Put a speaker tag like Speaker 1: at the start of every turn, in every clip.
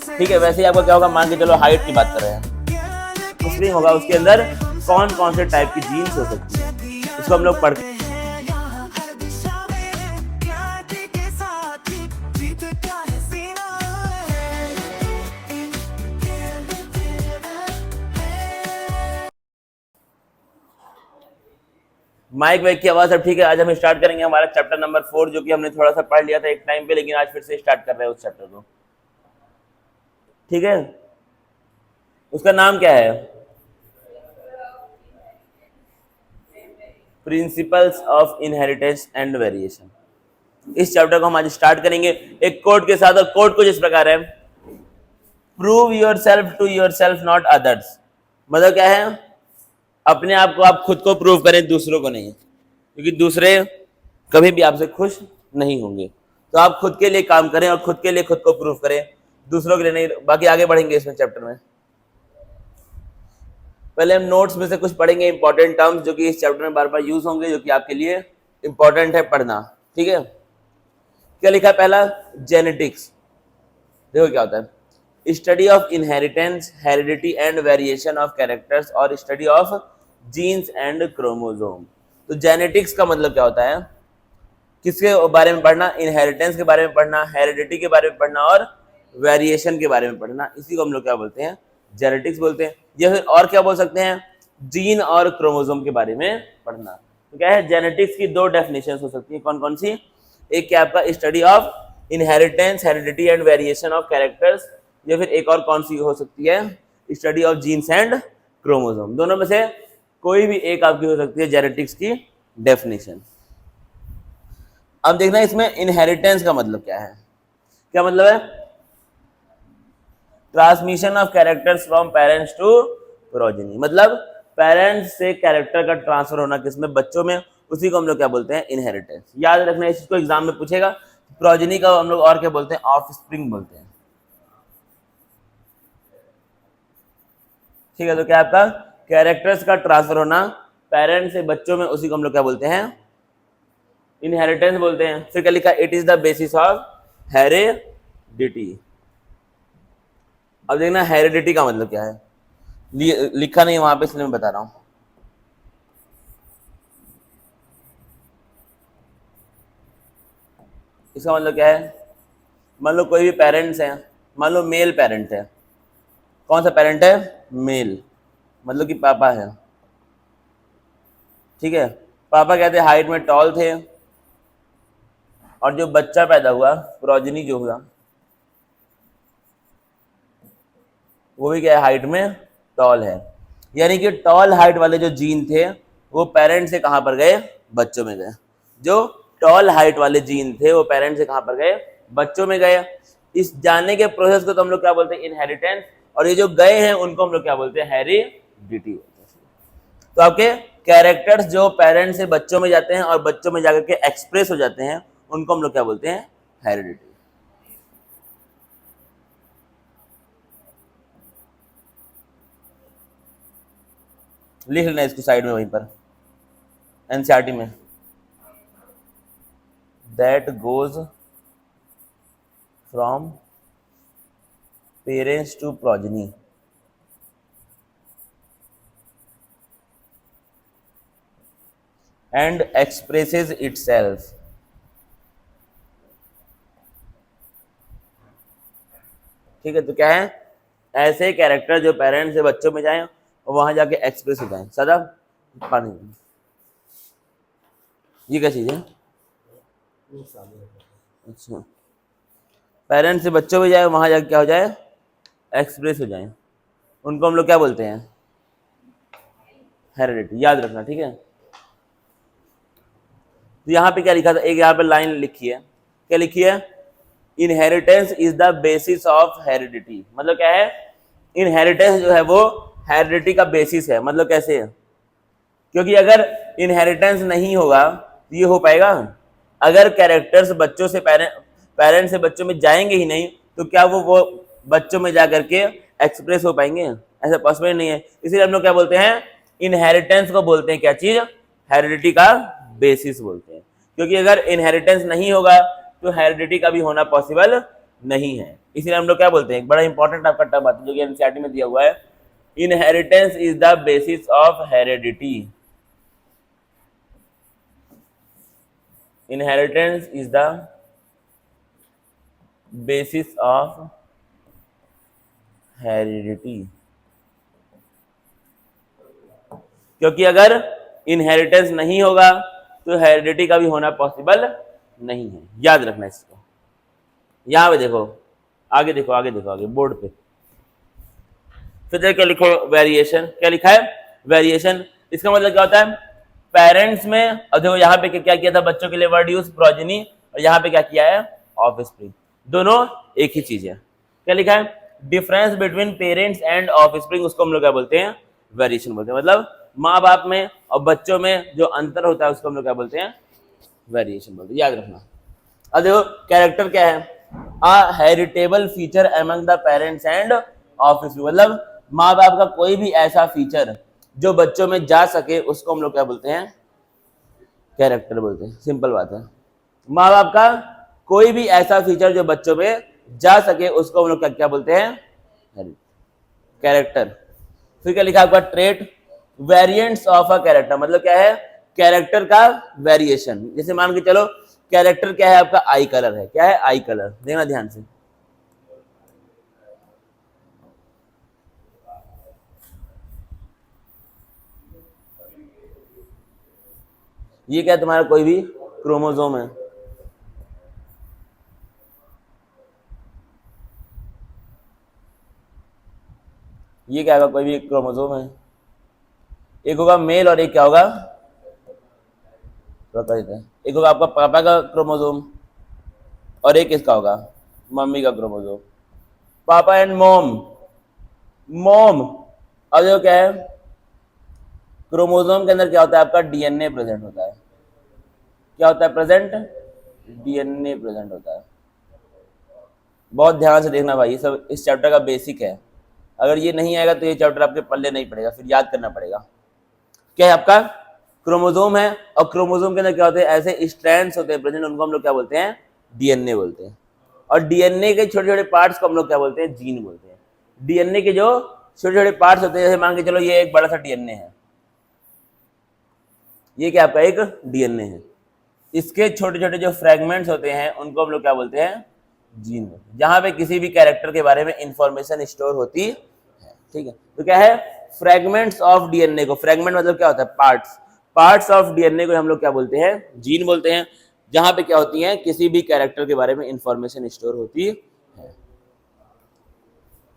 Speaker 1: ठीक है, वैसे ही आपका क्या होगा, मान के चलो हाइट की बात कर रहे हैं, स्प्रिंग होगा, उसके अंदर कौन कौन से टाइप की जीन्स हो सकती है, इसको हम लोग पढ़ माइक वाइक की आवाज सब ठीक है। आज हम स्टार्ट करेंगे हमारा चैप्टर नंबर 4, जो कि हमने थोड़ा सा पढ़ लिया था एक टाइम पे, लेकिन आज फिर से स्टार्ट कर रहे हैं उस चैप्टर को। ठीक है, उसका नाम क्या है? Principles of inheritance and variation. इस चैप्टर को हम आज स्टार्ट करेंगे एक कोड के साथ, और कोड कुछ इस प्रकार है, prove yourself to yourself not others. मतलब क्या है, अपने आप को आप खुद को प्रूव करें, दूसरों को नहीं, क्योंकि दूसरे कभी भी आपसे खुश नहीं होंगे। तो आप खुद के लिए काम करें और खुद के लिए खुद को प्रूव करें, दूसरों के लिए नहीं। बाकी आगे बढ़ेंगे इसमें चैप्टर में। पहले हम नोट्स में से कुछ पढ़ेंगे इंपॉर्टेंट टर्म्स, जो कि इस चैप्टर में बार बार यूज होंगे, जो कि आपके लिए इंपॉर्टेंट है पढ़ना। ठीक है, क्या लिखा है? पहला, जेनेटिक्स। देखो क्या होता है, study of inheritance, heredity and variation of characters, और study of genes and chromosome. तो जेनेटिक्स का मतलब क्या होता है, किसके बारे में पढ़ना? इनहेरिटेंस के बारे में पढ़ना, हेरिडिटी के बारे में पढ़ना, और वेरिएशन के बारे में पढ़ना। इसी को हम लोग क्या बोलते हैं? जेनेटिक्स बोलते हैं। या फिर और क्या बोल सकते हैं? जीन और क्रोमोसोम के बारे में पढ़ना। तो क्या है, जेनेटिक्स की दो डेफिनेशन हो सकती है। कौन कौन सी? एक क्या आपका study of inheritance, heredity and variation of characters, या फिर एक और कौन सी हो सकती है? Study of genes and chromosome. दोनों में से कोई भी एक आपकी हो सकती है जेनेटिक्स की डेफिनेशन। अब देखना इसमें इनहेरिटेंस का मतलब क्या है। क्या मतलब है? Transmission of characters from parents to progeny. मतलब पेरेंट्स से कैरेक्टर का ट्रांसफर होना किसमें? बच्चों में। उसी को हम लोग क्या बोलते हैं? इनहेरिटेंस। याद रखना, इसको एग्जाम में पूछेगा। प्रोजेनी का हम लोग और क्या बोलते हैं? ऑफस्प्रिंग बोलते हैं। ठीक है, तो क्या आपका कैरेक्टर्स का ट्रांसफर होना पेरेंट्स से बच्चों में, उसी को हम लोग क्या बोलते हैं? इनहेरिटेंस बोलते हैं। फिर क्या लिखा? It is the basis of heredity. अब देखना हेरिडिटी का मतलब क्या है, लिखा नहीं वहां पे, इसलिए मैं बता रहा हूं। इसका मतलब क्या है? मान लो कोई भी पेरेंट्स हैं, मान लो मेल पेरेंट है। कौन सा पेरेंट है? मेल, मतलब कि पापा है। ठीक है, पापा कहते हैं हाइट में टॉल थे, और जो बच्चा पैदा हुआ, प्रोजेनी जो हुआ, वो भी क्या है? हाइट में टॉल है। यानी कि टॉल हाइट वाले जो जीन थे, वो पेरेंट से कहां पर गए? बच्चों में गए। जो टॉल हाइट वाले जीन थे, वो पेरेंट से कहां पर गए? बच्चों में गए। इस जानने के प्रोसेस को तो हम लोग क्या बोलते हैं? इनहेरिटेंस। और ये जो गए हैं, उनको हम लोग क्या बोलते हैं? हेरिडिटी। तो आपके कैरेक्टर्स जो पेरेंट्स से बच्चों में जाते हैं और बच्चों में जाकर के एक्सप्रेस हो जाते हैं, उनको हम लोग क्या बोलते हैं? हेरिडिटी। लिख लेना इसको साइड में, वहीं पर एनसीईआरटी में, that goes from parents to progeny and expresses itself. ठीक है, तो क्या है? ऐसे कैरेक्टर जो पेरेंट्स से बच्चों में जाएं और वहां जाके एक्सप्रेस हो जाएं। सदा पानी, ये क्या चीज है? अच्छा, पेरेंट्स से बच्चों में जाए, वहां जाके क्या हो जाए? एक्सप्रेस हो जाए। उनको हम लोग क्या बोलते हैं? हेरिडिटी। याद रखना, ठीक है। तो यहाँ पे क्या लिखा था? एक यहाँ पे लाइन लिखी है, क्या लिखी है? Inheritance is the basis of heredity. मतलब क्या है? इनहेरिटेंस जो है वो हेरिडिटी का बेसिस है। मतलब कैसे है? क्योंकि अगर इनहेरिटेंस नहीं होगा तो ये हो पाएगा? अगर कैरेक्टर्स बच्चों से पेरेंट्स से बच्चों में जाएंगे ही नहीं, तो क्या वो बच्चों में जा करके एक्सप्रेस हो पाएंगे? ऐसा पॉसिबल नहीं है। इसलिए हम लोग क्या बोलते हैं? इनहेरिटेंस को बोलते हैं क्या चीज? हेरिडिटी का बेसिस बोलते हैं। क्योंकि अगर इनहेरिटेंस नहीं होगा तो हेरिडिटी का भी होना पॉसिबल नहीं है। इसीलिए हम लोग क्या बोलते हैं, एक बड़ा इंपॉर्टेंट आपका टर्म आता है जो कि एनसीईआरटी में दिया हुआ है, inheritance is the basis of heredity. Inheritance is the basis of heredity, क्योंकि अगर इनहेरिटेंस नहीं होगा तो हेरिडिटी का भी होना पॉसिबल नहीं है, याद रखना इसको। यहां पे देखो, आगे देखो, आगे देखो, आगे बोर्ड पे फिर देखो क्या लिखो, वेरिएशन। क्या लिखा है, वेरिएशन। इसका मतलब क्या होता है, पेरेंट्स में, और देखो यहाँ पे क्या किया था, बच्चों के लिए वर्ड यूज प्रोजेनी, और यहाँ पे क्या किया है, ऑफस्प्रिंग। दोनों एक ही चीज है। क्या लिखा है, difference between parents and offspring, उसको हम लोग क्या बोलते हैं, वेरिएशन बोलते हैं। मतलब माँ बाप में और बच्चों में जो अंतर होता है उसको हम लोग क्या बोलते हैं, वेरिएशन बोलते हैं, याद रखना। अब देखो कैरेक्टर क्या है, a heritable feature among the parents and offspring, मतलब माँ बाप का कोई भी ऐसा फीचर जो बच्चों में जा सके उसको हम लोग क्या बोलते हैं, कैरेक्टर बोलते हैं। सिंपल बात है, माँ बाप का कोई भी ऐसा फीचर जो बच्चों में जा सके उसको हम लोग क्या बोलते हैं, कैरेक्टर। फिर क्या लिखा आपका, trait, variants of a character, मतलब क्या है, कैरेक्टर का वेरिएशन। जैसे मान के चलो कैरेक्टर क्या है आपका, आई कलर है। क्या है, आई कलर, देखना ध्यान से। ये क्या है, तुम्हारा कोई भी क्रोमोसोम है, ये क्या होगा, कोई भी क्रोमोसोम है। एक होगा मेल और एक क्या होगा, एक होगा आपका पापा का क्रोमोसोम और एक किसका होगा, मम्मी का क्रोमोसोम। पापा एंड मॉम, मॉम। अब देखो क्या है, क्रोमोसोम के अंदर क्या होता है आपका, डीएनए प्रेजेंट होता है। क्या होता है प्रेजेंट, डीएनए प्रेजेंट होता है। बहुत ध्यान से देखना भाई, ये सब इस चैप्टर का बेसिक है। अगर ये नहीं आएगा तो ये चैप्टर आपके पल्ले नहीं पड़ेगा, फिर याद करना पड़ेगा। क्या है आपका, क्रोमोसोम है, और क्रोमोसोम के अंदर क्या होते हैं, ऐसे स्ट्रैंड्स होते हैं प्रेजेंट, उनको हम लोग क्या बोलते हैं, डीएनए बोलते हैं। और डीएनए के छोटे छोटे पार्ट्स को हम लोग क्या बोलते हैं, जीन बोलते हैं। डीएनए के जो छोटे छोटे पार्ट्स होते हैं, जैसे मान के चलो ये एक बड़ा सा डीएनए है, ये क्या आपका एक डीएनए है, इसके छोटे छोटे जो फ्रेगमेंट्स होते हैं उनको हम लोग क्या बोलते हैं, जीन बोलते हैं, जहां पे किसी भी कैरेक्टर के बारे में इंफॉर्मेशन स्टोर होती है। ठीक है, तो क्या है, फ्रेगमेंट्स ऑफ डीएनए को, फ्रेगमेंट मतलब क्या होता है, पार्ट्स, पार्ट्स ऑफ डीएनए को हम लोग क्या बोलते हैं, जीन बोलते हैं, जहां पे क्या होती है, किसी भी कैरेक्टर के बारे में इंफॉर्मेशन स्टोर होती है।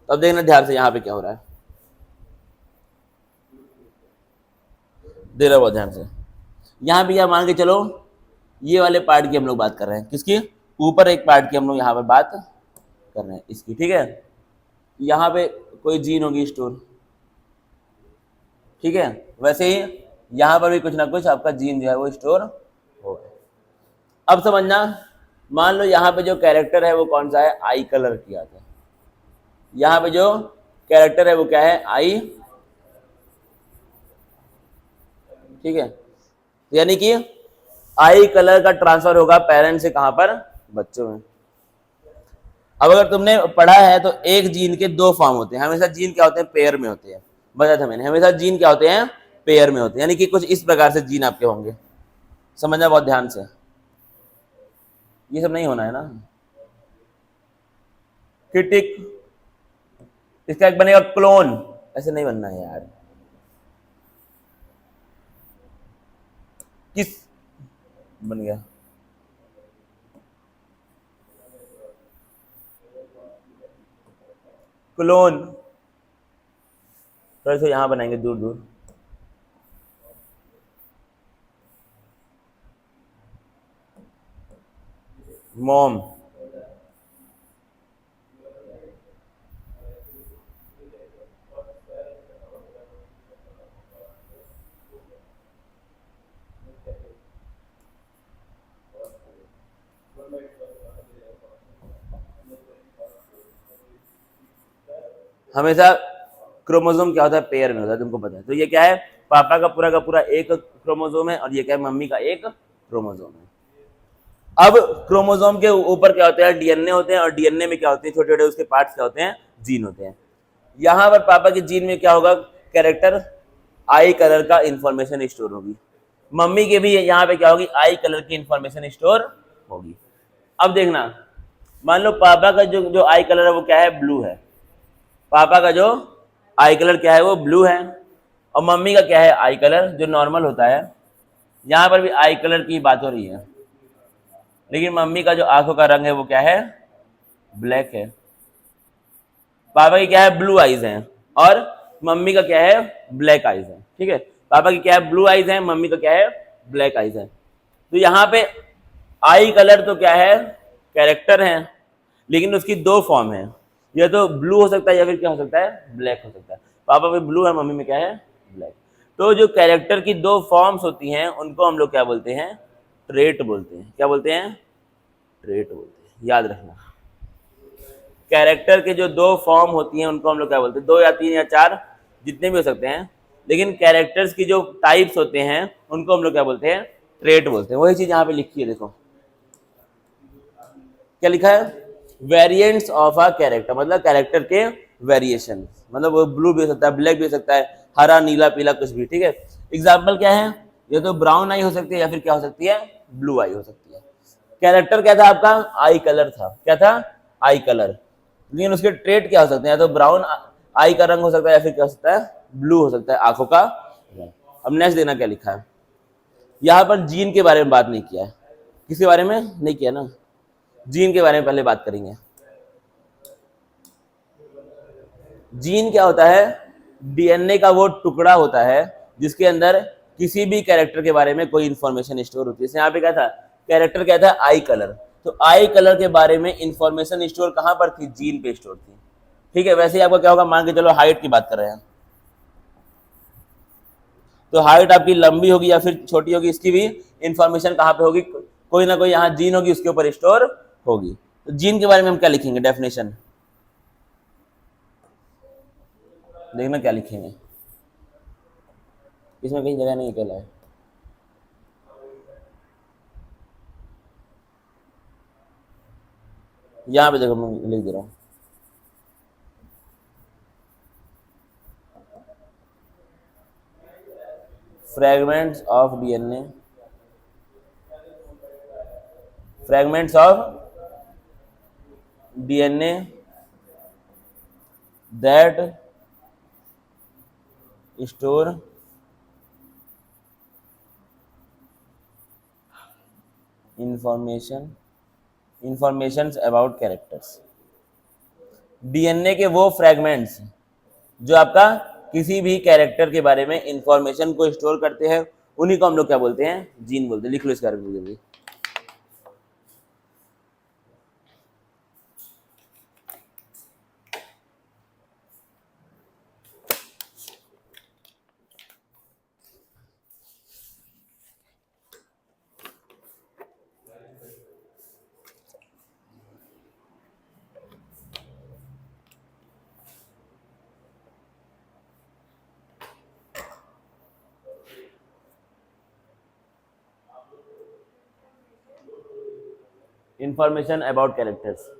Speaker 1: तो अब देखना ध्यान से यहाँ पे क्या हो रहा है, दे रहा बहुत ध्यान से। यहाँ भी मान के चलो ये वाले पार्ट की हम लोग बात कर रहे हैं, किसकी, ऊपर एक पार्ट की हम लोग यहाँ पे बात कर रहे हैं इसकी। ठीक है, यहाँ पे कोई जीन होगी स्टोर, ठीक है, वैसे ही यहाँ पर भी कुछ ना कुछ आपका जीन जो है वो स्टोर होगा। अब समझना, मान लो यहाँ पे जो कैरेक्टर है वो कौन सा है, आई कलर किया था। यहाँ पे जो कैरेक्टर है वो क्या है, आई, ठीक है, यानी कि आई कलर का ट्रांसफर होगा पेरेंट्स से कहां पर, बच्चों में। अब अगर तुमने पढ़ा है तो एक जीन के दो फॉर्म होते हैं, हमेशा जीन क्या होते हैं, पेयर में होते हैं, बताया था मैंने, हमेशा जीन क्या होते हैं, पेयर में होते हैं, यानी कि कुछ इस प्रकार से जीन आपके होंगे। समझना बहुत ध्यान से, ये सब नहीं होना है ना। क्रिटिक, इसका एक बनेगा क्लोन, ऐसे नहीं बनना है यार, किस बन गया, क्लोन, थोड़ा सा यहां बनाएंगे दूर दूर, मॉम, हमेशा क्रोमोसोम क्या होता है, पेयर में होता है, तुमको पता है। तो ये क्या है, पापा का पूरा एक क्रोमोसोम है और ये क्या है, मम्मी का एक क्रोमोसोम है। अब क्रोमोसोम के ऊपर क्या होते हैं, डीएनए होते हैं, और डीएनए में क्या होते हैं, छोटे छोटे उसके पार्ट्स क्या होते हैं, जीन होते हैं। यहां पर पापा के जीन में क्या होगा, कैरेक्टर आई कलर का इंफॉर्मेशन स्टोर होगी। मम्मी के भी यहाँ पे क्या होगी, आई कलर की इंफॉर्मेशन स्टोर होगी। अब देखना, मान लो पापा का जो जो आई कलर है वो क्या है, ब्लू है। पापा का जो आई कलर क्या है, वो ब्लू है। और मम्मी का क्या है, आई कलर जो नॉर्मल होता है। यहाँ पर भी आई कलर की बात हो रही है, लेकिन मम्मी का जो आंखों का रंग है वो क्या है, ब्लैक है। पापा की क्या है, ब्लू आईज हैं, और मम्मी का क्या है, ब्लैक आईज है। ठीक है, पापा की क्या है, ब्लू आईज है, मम्मी का क्या है, ब्लैक आईज है। तो यहाँ पे आई कलर तो क्या है, कैरेक्टर है, लेकिन उसकी दो फॉर्म है, या तो ब्लू हो सकता है या फिर क्या हो सकता है, ब्लैक हो सकता है। पापा में ब्लू है, मम्मी में क्या है, ब्लैक। तो जो कैरेक्टर की दो फॉर्म्स होती हैं उनको हम लोग क्या बोलते हैं, ट्रेट बोलते हैं। क्या बोलते हैं, ट्रेट बोलते हैं, याद रखना। कैरेक्टर के जो दो फॉर्म होती हैं उनको हम लोग क्या बोलते हैं, दो या तीन या चार जितने भी हो सकते हैं, लेकिन कैरेक्टर्स की जो टाइप्स होते हैं उनको हम लोग क्या बोलते हैं, ट्रेट बोलते हैं। वही चीज यहाँ पे लिखी है, देखो क्या लिखा है, वेरिएंट्स ऑफ अ कैरेक्टर, मतलब कैरेक्टर के वेरिएशन, मतलब वो ब्लू भी हो सकता है, ब्लैक भी हो सकता है, हरा नीला पीला कुछ भी। ठीक है, एग्जाम्पल क्या है, ये तो ब्राउन आई हो सकती है या फिर क्या हो सकती है, ब्लू आई हो सकती है। कैरेक्टर क्या था आपका, आई कलर था। क्या था, आई कलर। लेकिन उसके ट्रेट क्या हो सकते हैं, या तो ब्राउन आई का रंग हो सकता है या फिर क्या हो सकता है, ब्लू हो सकता है आंखों का रंग। अब नेक्स्ट देना क्या लिखा है, यहाँ पर जीन के बारे में बात नहीं किया है, किसके बारे में नहीं किया ना, जीन के बारे में पहले बात करेंगे। जीन क्या होता है, डीएनए का वो टुकड़ा होता है जिसके अंदर किसी भी कैरेक्टर के बारे में कोई इंफॉर्मेशन स्टोर होती है। जैसे यहाँ पे क्या था, कैरेक्टर क्या था, आई कलर। तो आई कलर के बारे में इंफॉर्मेशन स्टोर कहां पर थी, जीन पे स्टोर थी। ठीक है, वैसे ही आपका क्या होगा, मान के चलो हाइट की बात कर रहे हैं, तो हाइट आपकी लंबी होगी या फिर छोटी होगी, इसकी भी इंफॉर्मेशन कहां पे होगी, कोई ना कोई यहाँ जीन होगी उसके ऊपर स्टोर होगी। तो जीन के बारे में हम क्या लिखेंगे, डेफिनेशन देखना क्या लिखेंगे, इसमें कहीं जगह नहीं अकेला है। यहाँ पे देखो मैं लिख दे रहा हूँ, fragments of DNA, fragments of DNA that store information about characters. DNA के वो फ्रैगमेंट्स जो आपका किसी भी कैरेक्टर के बारे में इंफॉर्मेशन को स्टोर करते हैं, उन्हीं को हम लोग क्या बोलते हैं, जीन बोलते हैं। लिख लो इसके बारे में जल्दी। इंफॉर्मेशन अबाउट कैरेक्टर्स,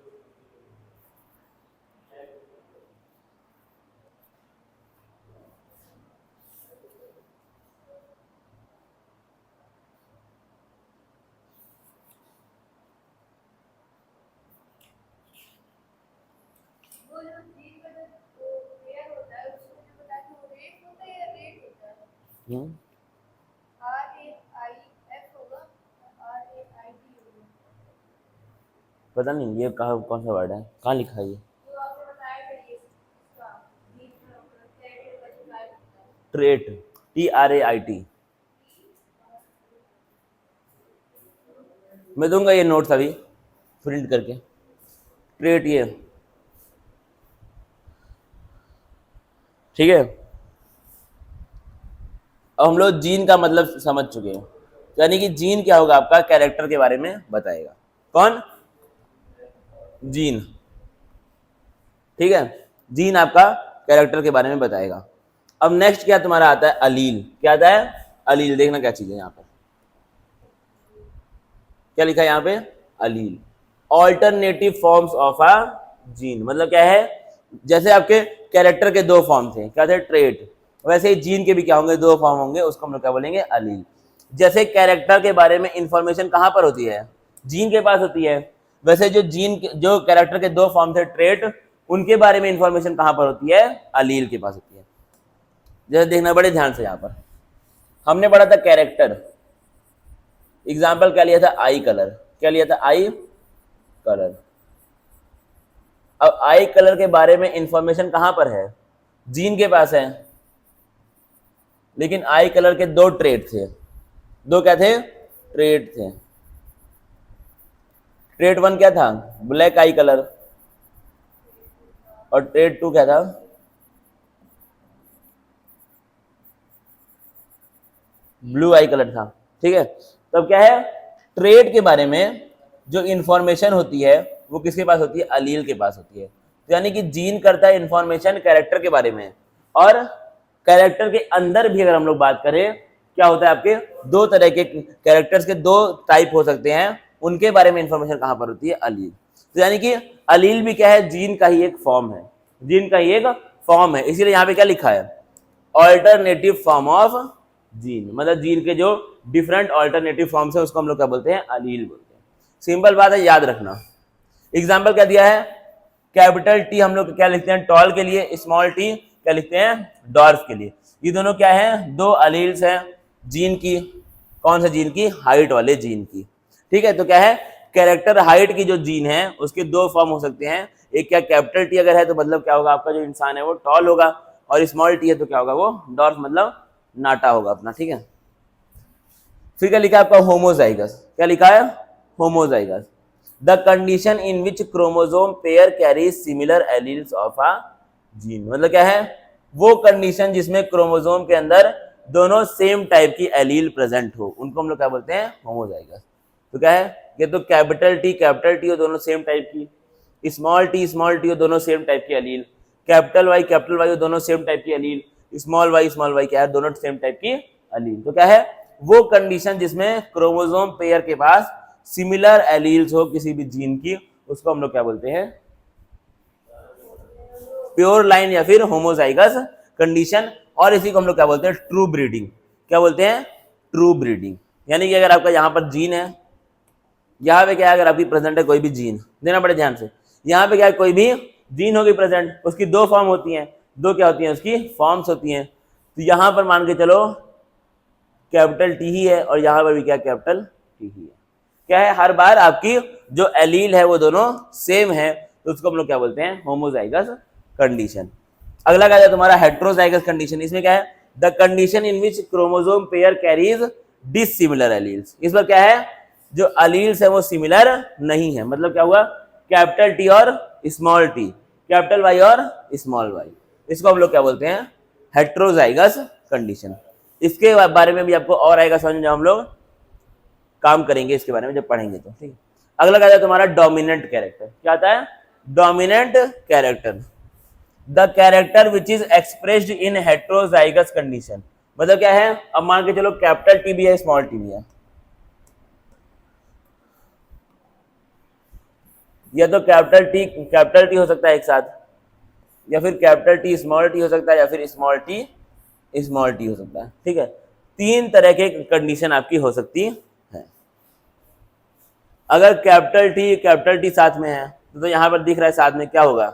Speaker 1: पता नहीं ये कहा कौन सा वर्ड है, कहाँ लिखा है ये, ट्रेट, TRAIT। मैं दूंगा ये नोट्स अभी प्रिंट करके। ट्रेट ये, ठीक है। अब हम लोग जीन का मतलब समझ चुके हैं, यानी कि जीन क्या होगा, आपका कैरेक्टर के बारे में बताएगा। कौन, जीन। ठीक है, जीन आपका कैरेक्टर के बारे में बताएगा। अब नेक्स्ट क्या तुम्हारा आता है, अलील। क्या आता है, अलील। देखना क्या चीज है यहाँ पर, क्या लिखा है यहाँ पे, allele. Alternative forms of a gene, मतलब क्या है, जैसे आपके कैरेक्टर के दो फॉर्म थे, क्या थे, ट्रेट, वैसे ही जीन के भी क्या होंगे, दो फॉर्म होंगे, उसको हम लोग क्या बोलेंगे, अलील। जैसे कैरेक्टर के बारे में इंफॉर्मेशन कहाँ पर होती है, जीन के पास होती है, वैसे जो जो कैरेक्टर के दो फॉर्म थे, ट्रेट, उनके बारे में इंफॉर्मेशन कहाँ पर होती है, अलील के पास होती है। जैसे देखना बड़े ध्यान से, यहाँ पर हमने पढ़ा था कैरेक्टर, एग्जाम्पल क्या लिया था, आई कलर, क्या लिया था, आई कलर। अब आई कलर के बारे में इंफॉर्मेशन कहां पर है, जीन के पास है, लेकिन आई कलर के दो ट्रेट थे, दो क्या थे, ट्रेट थे। ट्रेट वन क्या था, ब्लैक आई कलर, और ट्रेट टू क्या था, ब्लू आई कलर था। ठीक है, तब क्या है, ट्रेट के बारे में जो इंफॉर्मेशन होती है वो किसके पास होती है, अलील के पास होती है। तो यानी कि जीन करता है इंफॉर्मेशन कैरेक्टर के बारे में, और कैरेक्टर के अंदर भी अगर हम लोग बात करें, क्या होता है, आपके दो तरह के कैरेक्टर्स के दो टाइप हो सकते हैं, उनके बारे में इंफॉर्मेशन कहां पर होती है, अलील। तो यानी कि अलील भी क्या है, जीन का ही एक फॉर्म है, जीन का ही एक फॉर्म है। इसीलिए यहाँ पे क्या लिखा है, ऑल्टरनेटिव फॉर्म ऑफ जीन, मतलब जीन के जो डिफरेंट ऑल्टरनेटिव फॉर्म्स है उसको हम लोग क्या बोलते हैं, अलील बोलते हैं। सिंपल बात है, याद रखना। एग्जाम्पल क्या दिया है, कैपिटल टी हम लोग क्या लिखते हैं, टॉल के लिए, स्मॉल टी क्या लिखते हैं, डॉर्फ के लिए। ये दोनों क्या है, दो अलील्स हैं जीन की, कौन सा जीन की, हाइट वाले जीन की। ठीक है, तो क्या है, कैरेक्टर हाइट की जो जीन है उसके दो फॉर्म हो सकते हैं, एक क्या, कैपिटल टी अगर है तो मतलब क्या होगा, आपका जो इंसान है वो टॉल होगा, और स्मॉल टी है तो क्या होगा, वो डॉर्फ मतलब नाटा होगा अपना। ठीक है, फिर क्या लिखा है आपका, होमोजाइगस, क्या लिखा है, homozygous, the condition in which chromosome pair carries similar alleles of a gene, मतलब क्या है, वो कंडीशन जिसमें क्रोमोसोम के अंदर दोनों सेम टाइप की एलील प्रेजेंट हो, उनको हम लोग क्या बोलते हैं, होमोजाइगस। तो क्या है, ये तो कैपिटल टी हो दोनों सेम टाइप की, स्मॉल टी हो दोनों सेम टाइप की एलील, कैपिटल वाई हो दोनों सेम टाइप की एलील, स्मॉल वाई क्या है, दोनों सेम टाइप की एलील। तो क्या है, वो कंडीशन जिसमें क्रोमोसोम पेयर के पास सिमिलर एलील्स हो किसी भी जीन की, उसको हम लोग क्या बोलते हैं, प्योर लाइन या फिर होमोजाइगस कंडीशन। और इसी को हम लोग क्या बोलते हैं, ट्रू ब्रीडिंग। क्या बोलते हैं, ट्रू ब्रीडिंग। यानी कि अगर आपका यहाँ पर जीन है, यहाँ पे क्या है, अगर आपकी प्रेजेंट है कोई भी जीन, देना बड़े ध्यान से, यहाँ पे क्या है, कोई भी जीन होगी प्रेजेंट, उसकी दो फॉर्म होती हैं, दो क्या होती हैं, उसकी फॉर्म्स होती हैं। तो यहाँ पर मान के चलो कैपिटल टी ही है, और यहाँ पर भी क्या, कैपिटल टी ही है। क्या है, हर बार आपकी जो एलील है वो दोनों सेम है, तो उसको हम लोग क्या बोलते हैं, होमोजाइगस कंडीशन। अगला क्या है तुम्हारा, हेट्रोजाइगस कंडीशन। इसमें क्या है, the condition in which chromosome pair carries dissimilar alleles. इस पर क्या है, जो एलील्स है वो सिमिलर नहीं है, मतलब क्या हुआ, कैपिटल टी और स्मॉल टी, कैपिटल वाई और स्मॉल वाई, इसको हम लोग क्या बोलते हैं, हेट्रोजाइगस कंडीशन। इसके बारे में भी आपको और आएगा समझ में, जब हम लोग काम करेंगे इसके बारे में, जब पढ़ेंगे तो। ठीक है, अगला क्या है तुम्हारा, डोमिनेंट कैरेक्टर। क्या आता है, dominant character, the character which is expressed in heterozygous condition. मतलब क्या है, अब मान के चलो कैपिटल टी भी है, स्मॉल टी भी है, या तो कैपिटल टी हो सकता है एक साथ, या फिर कैपिटल टी स्मॉल टी हो सकता है, या फिर स्मॉल टी हो सकता है। ठीक है, तीन तरह के कंडीशन आपकी हो सकती है। अगर कैपिटल टी साथ में है तो यहां पर दिख रहा है साथ में, क्या होगा,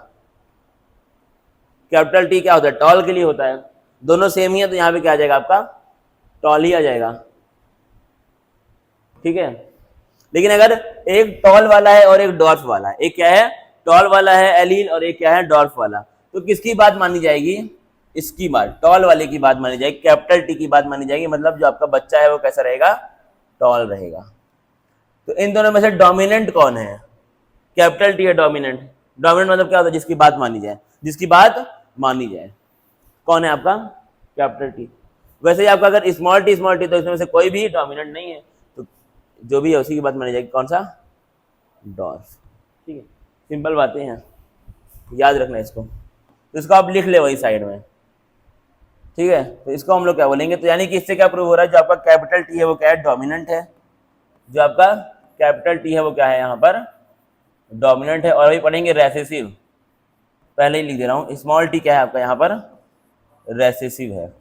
Speaker 1: कैपिटल टी क्या होता है, टॉल के लिए होता है, दोनों सेम ही है, तो यहाँ पे क्या आ जाएगा, आपका टॉल ही आ जाएगा। ठीक है, लेकिन अगर एक टॉल वाला है और एक डॉर्फ वाला है, एक क्या है, टॉल वाला है एलील, और एक क्या है, डॉर्फ वाला, तो किसकी बात मानी जाएगी, इसकी बात, टॉल वाले की बात मानी जाएगी, कैपिटल टी की बात मानी जाएगी। मतलब जो आपका बच्चा है वो कैसा रहेगा, टॉल रहेगा। तो इन दोनों में से डोमिनेंट कौन है, कैपिटल टी है डोमिनेंट। डोमिनेंट मतलब क्या होता है, जिसकी बात मानी जाए, जिसकी बात मानी जाए, कौन है आपका, कैपिटल टी। वैसे ही आपका अगर स्मॉल टी तो इसमें से कोई भी डोमिनेंट नहीं है, तो जो भी है उसी की बात मानी जाएगी, कौन सा, डॉर्फ। ठीक है, सिंपल बातें हैं, याद रखना इसको। तो इसको आप लिख ले वही साइड में। ठीक है, तो इसको हम लोग क्या बोलेंगे, तो यानी कि इससे क्या प्रूव हो रहा है, जो आपका कैपिटल टी है वो क्या है, डोमिनेंट है, जो आपका कैपिटल टी है वो क्या है यहाँ पर, डोमिनेंट है। और अभी पढ़ेंगे रेसेसिव, पहले ही लिख दे रहा हूँ, स्मॉल टी क्या है आपका यहाँ पर, रेसेसिव है।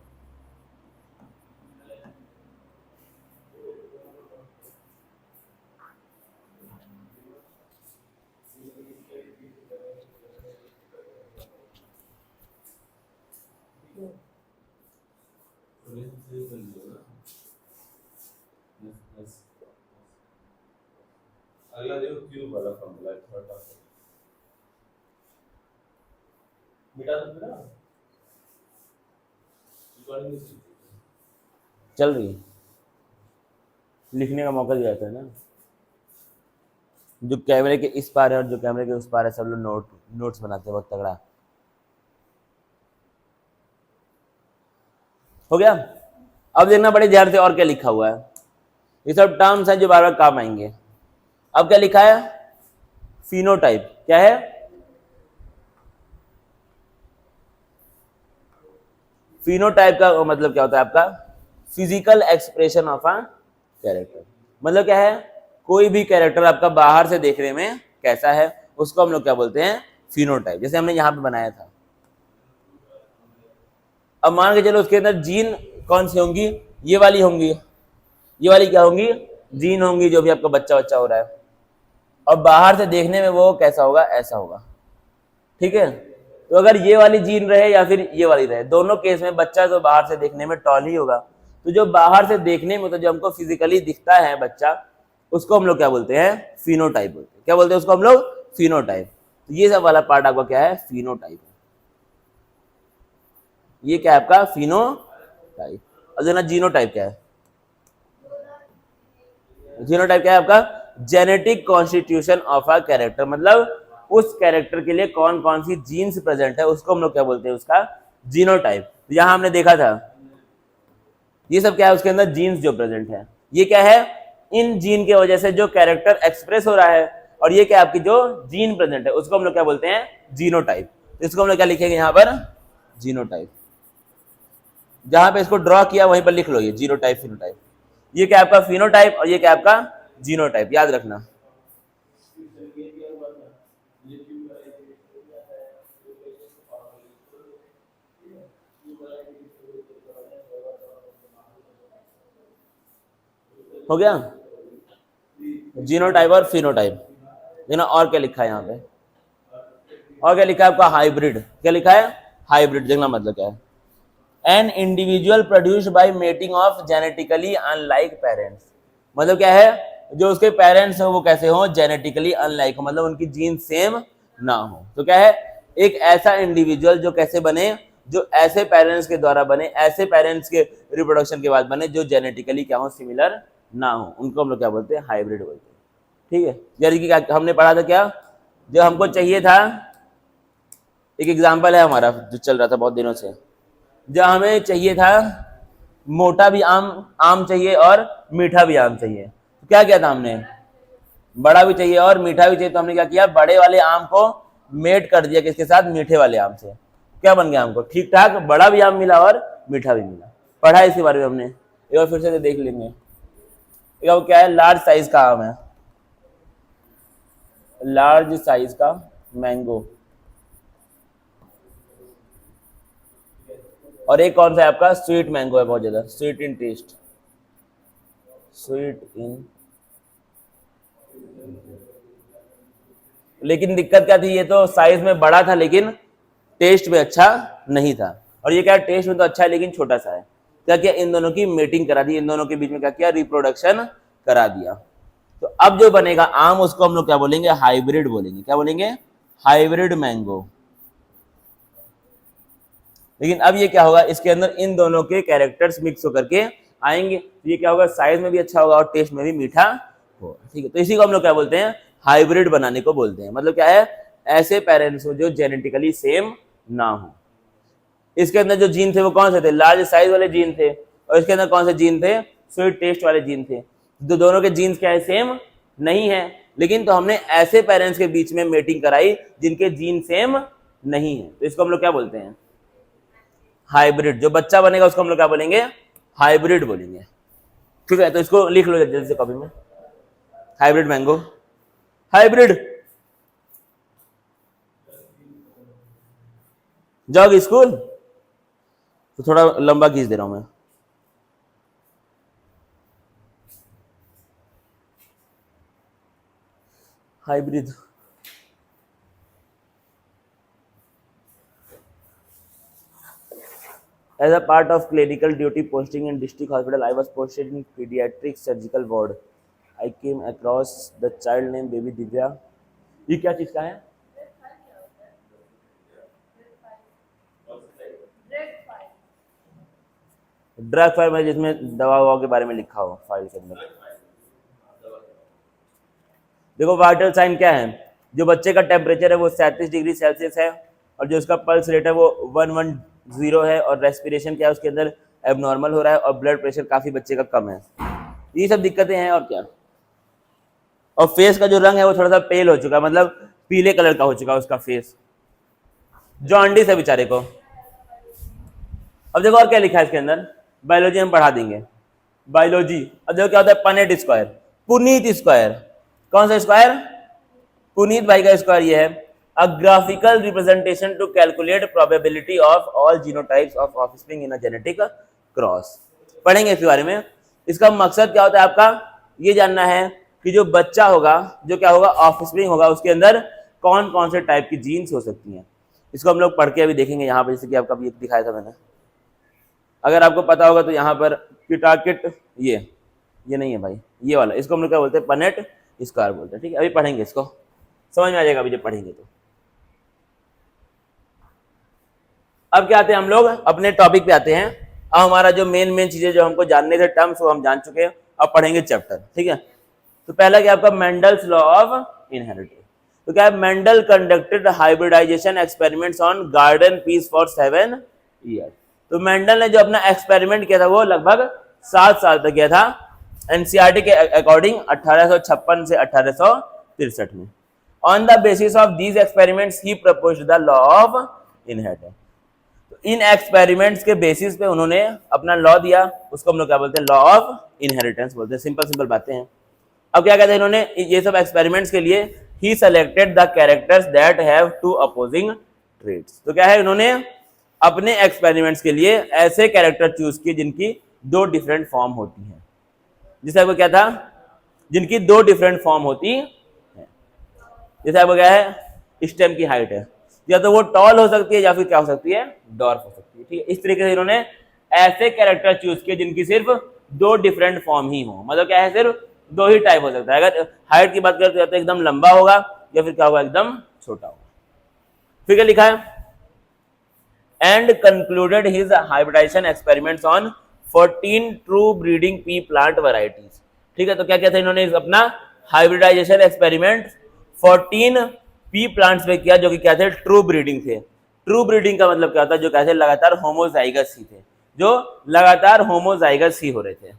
Speaker 2: अगला देखो क्यूब वाला फॉर्मूला है, थोड़ा टफ है। मिटा दो ना, रिकॉर्डिंग नहीं
Speaker 1: चल रही है, लिखने का मौका दिया जाता है ना। जो कैमरे के इस पार है और जो कैमरे के उस पार है सब लोग नोट्स बनाते हैं बहुत तगड़ा। हो गया। अब देखना बड़े ध्यान से और क्या लिखा हुआ है, ये सब टर्म्स हैं जो बार बार काम आएंगे। अब क्या लिखा है, फिनोटाइप। क्या है, फिनोटाइप का मतलब क्या होता है आपका, physical expression of a character. मतलब क्या है, कोई भी कैरेक्टर आपका बाहर से देखने में कैसा है उसको हम लोग क्या बोलते हैं, फिनोटाइप। जैसे हमने यहाँ पे बनाया था, अब मान के चलो उसके अंदर जीन कौन सी होंगी, ये वाली होंगी, ये वाली क्या होंगी, जीन होंगी, जो भी आपका बच्चा हो रहा है। और बाहर से देखने में वो कैसा होगा, ऐसा होगा। ठीक है, तो अगर ये वाली जीन रहे या फिर ये वाली रहे, दोनों केस में बच्चा तो बाहर से देखने में टॉल ही होगा। तो जो बाहर से देखने में, तो जो हमको फिजिकली दिखता है बच्चा, उसको हम लोग क्या बोलते हैं, फिनोटाइप बोलते हैं। क्या बोलते हैं उसको हम लोग, फिनोटाइप। तो ये सब वाला पार्ट आपका क्या है, फिनोटाइप है। ये क्या है आपका, फिनोटाइप। और जो ना जीनोटाइप क्या है, जीनोटाइप क्या है आपका, genetic constitution of a character. मतलब उस कैरेक्टर के लिए कौन कौन सी जीन्स प्रेजेंट है उसको हम लोग क्या बोलते हैं, उसका जीनोटाइप। यहां हमने देखा था ये सब क्या है, उसके अंदर जीन्स जो प्रेजेंट है, ये क्या है, इन जीन की वजह से जो कैरेक्टर एक्सप्रेस हो रहा है। और ये क्या आपकी जो जीन प्रेजेंट है उसको हम लोग क्या बोलते हैं, जीनोटाइप। इसको हम लोग क्या लिखेंगे यहाँ पर, जीनोटाइप। जहां पे इसको ड्रॉ किया वहीं पर लिख लो ये जीनोटाइप फिनोटाइप। ये क्या आपका फिनोटाइप और ये क्या आपका जीनोटाइप, याद रखना। हो गया, जीनोटाइप और फिनोटाइप। देखना और क्या लिखा है यहाँ पे, और क्या लिखा है आपका, हाइब्रिड। क्या लिखा है, हाइब्रिड। देखना मतलब क्या है, an individual produced by mating of genetically unlike parents. मतलब क्या है, जो उसके पेरेंट्स हो वो कैसे हो, जेनेटिकली अनलाइक हो, मतलब उनकी जीन सेम ना हो। तो क्या है, एक ऐसा इंडिविजुअल जो कैसे बने, जो ऐसे पेरेंट्स के द्वारा बने, ऐसे पेरेंट्स के रिप्रोडक्शन के बाद बने जो जेनेटिकली क्या हो, सिमिलर ना हो, उनको हम लोग क्या बोलते हैं, हाइब्रिड बोलते हैं। ठीक है, यानी कि क्या हमने पढ़ा था, क्या जो हमको चाहिए था, एक एग्जाम्पल है हमारा जो चल रहा था बहुत दिनों से, जब हमें चाहिए था मोटा भी आम चाहिए और मीठा भी आम चाहिए, तो क्या किया था हमने, बड़ा भी चाहिए और मीठा भी चाहिए, तो हमने क्या किया, बड़े वाले आम को मेट कर दिया किसके साथ, मीठे वाले आम से। क्या बन गया हमको, ठीक ठाक बड़ा भी आम मिला और मीठा भी मिला। पढ़ा है इसके बारे में हमने, एक बार फिर से देख लेंगे। वो क्या है, लार्ज साइज का आम है, लार्ज साइज का मैंगो। और एक कौन सा है आपका, स्वीट मैंगो है, बहुत ज्यादा sweet in taste, sweet in. लेकिन दिक्कत क्या थी, ये तो साइज में बड़ा था लेकिन टेस्ट में अच्छा नहीं था। और ये क्या, टेस्ट में तो अच्छा है लेकिन छोटा सा है। क्या किया, इन दोनों की मेटिंग करा दी, इन दोनों के बीच में क्या किया, रिप्रोडक्शन करा दिया। तो अब जो बनेगा आम उसको हम लोग क्या बोलेंगे, हाइब्रिड बोलेंगे। क्या बोलेंगे, हाइब्रिड मैंगो। लेकिन अब ये क्या होगा, इसके अंदर इन दोनों के कैरेक्टर्स मिक्स होकर के आएंगे, तो ये क्या होगा, साइज में भी अच्छा होगा और टेस्ट में भी मीठा होगा। ठीक है, तो इसी को हम लोग क्या बोलते हैं, हाइब्रिड बनाने को बोलते हैं। मतलब क्या है, ऐसे पेरेंट्स हो जो जेनेटिकली सेम ना हो। इसके अंदर जो जीन थे वो कौन से थे, लार्ज साइज वाले जीन थे, और इसके अंदर कौन से जीन थे, स्वीट टेस्ट वाले जीन थे। तो दोनों के जीन्स क्या है, सेम नहीं है, लेकिन तो हमने ऐसे पेरेंट्स के बीच में मेटिंग कराई जिनके जीन सेम नहीं है, तो इसको हम लोग क्या बोलते हैं, हाइब्रिड। जो बच्चा बनेगा उसको हम लोग क्या बोलेंगे, हाइब्रिड बोलेंगे। ठीक है, तो इसको लिख लो जल्दी से कॉपी में। Hybrid mango, hybrid. जाओगे स्कूल तो थोड़ा लंबा खींच दे रहा हूं मैं। Hybrid, as a part of clinical duty posting in district hospital, I was posted in pediatric surgical ward. I came across the child named baby Divya. ये क्या चीज का है? ड्रग फाइल में, जिसमें दवा ववा के बारे में लिखा हो फाइल के अंदर। देखो वाइटल साइन क्या है, जो बच्चे का टेम्परेचर है वो 37 डिग्री सेल्सियस है, और जो उसका पल्स रेट है वो 110 है, और रेस्पिरेशन क्या है उसके अंदर एबनॉर्मल हो रहा है, और ब्लड प्रेशर काफी बच्चे का कम है। ये सब दिक्कतें हैं और क्या। और फेस का जो रंग है वो थोड़ा सा पेल हो चुका है, मतलब पीले कलर का हो चुका है उसका फेस, जॉन्डिस है बेचारे को। अब देखो और क्या लिखा है इसके अंदर, बायोलॉजी हम पढ़ा देंगे, बायोलॉजी। अब देखो क्या होता है, पनेट स्क्वायर, पुनीत स्क्वायर। कौन सा स्क्वायर? पुनीत भाई का स्क्वायर ये है, a graphical representation to calculate probability of all genotypes of offspring in a genetic cross. पढ़ेंगे इसके बारे में। इसका मकसद क्या होता है आपका, ये जानना है कि जो बच्चा होगा, जो क्या होगा, ऑफस्प्रिंग होगा, उसके अंदर कौन कौन से टाइप की जीन्स हो सकती हैं। इसको हम लोग पढ़ के अभी देखेंगे यहाँ पर, जैसे कि आपका दिखाया था मैंने। अगर आपको पता होगा तो यहाँ पर पिटाकिट, ये नहीं है भाई, ये वाला, इसको हम लोग क्या बोलते हैं, पनेट स्क्वायर बोलते हैं। ठीक है, अभी पढ़ेंगे इसको, समझ में आ जाएगा अभी जब पढ़ेंगे तो। अब क्या आते हैं हम लोग अपने टॉपिक पे आते हैं। अब हमारा जो मेन चीजें जो हमको जानने थे, टर्म्स, वो हम जान चुके हैं। अब पढ़ेंगे चैप्टर। ठीक है, तो पहला क्या आपका, मेंडल्स लॉ ऑफ इनहेरिटेंस। तो क्या है, Mendel conducted hybridisation experiments on garden peas for 7 year. तो मेंडल ने जो अपना एक्सपेरिमेंट किया था वो लगभग 7 साल तक किया था, एनसीईआरटी के अकॉर्डिंग 1856 से 1863 में। On the basis of these experiments he proposed the law of inheritance. तो इन एक्सपेरिमेंट्स के बेसिस पे उन्होंने अपना लॉ दिया, उसको हम लोग क्या बोलते हैं, लॉ ऑफ इनहेरिटेंस बोलते हैं। सिंपल बातें हैं। अब क्या कहते हैं इन्होंने, ये सब एक्सपेरिमेंट्स के लिए ही selected the characters that have 2 opposing traits. तो क्या है, इन्होंने अपने एक्सपेरिमेंट्स के लिए ऐसे कैरेक्टर चूज किए जिनकी 2 डिफरेंट फॉर्म होती हैं। जैसे आपको क्या था, जिनकी 2 डिफरेंट फॉर्म होती है। जैसे आपको क्या है, स्टेम की हाइट है, या तो वो टॉल हो सकती है या फिर क्या हो सकती है, डॉर्फ हो सकती है। ठीक है, इस तरीके से इन्होंने ऐसे कैरेक्टर चूज किए जिनकी सिर्फ 2 डिफरेंट फॉर्म ही हो, मतलब क्या है, सिर्फ 2 ही टाइप हो सकता है। अगर हाइट की बात करें तो या तो एकदम लंबा होगा या फिर क्या होगा, एकदम छोटा होगा। फिर क्या लिखा है, and concluded his hybridisation experiments on 14 true breeding pea plant varieties. ठीक है, तो क्या कहते हैं इन्होंने अपना हाइब्रिडाइजेशन एक्सपेरिमेंट 14 पी प्लांट्स पे किया, जो कि क्या थे, ट्रू ब्रीडिंग थे। ट्रू ब्रीडिंग का मतलब क्या होता है, जो कहते हैं लगातार होमोजाइगस ही थे, जो लगातार होमोजाइगस ही हो रहे थे।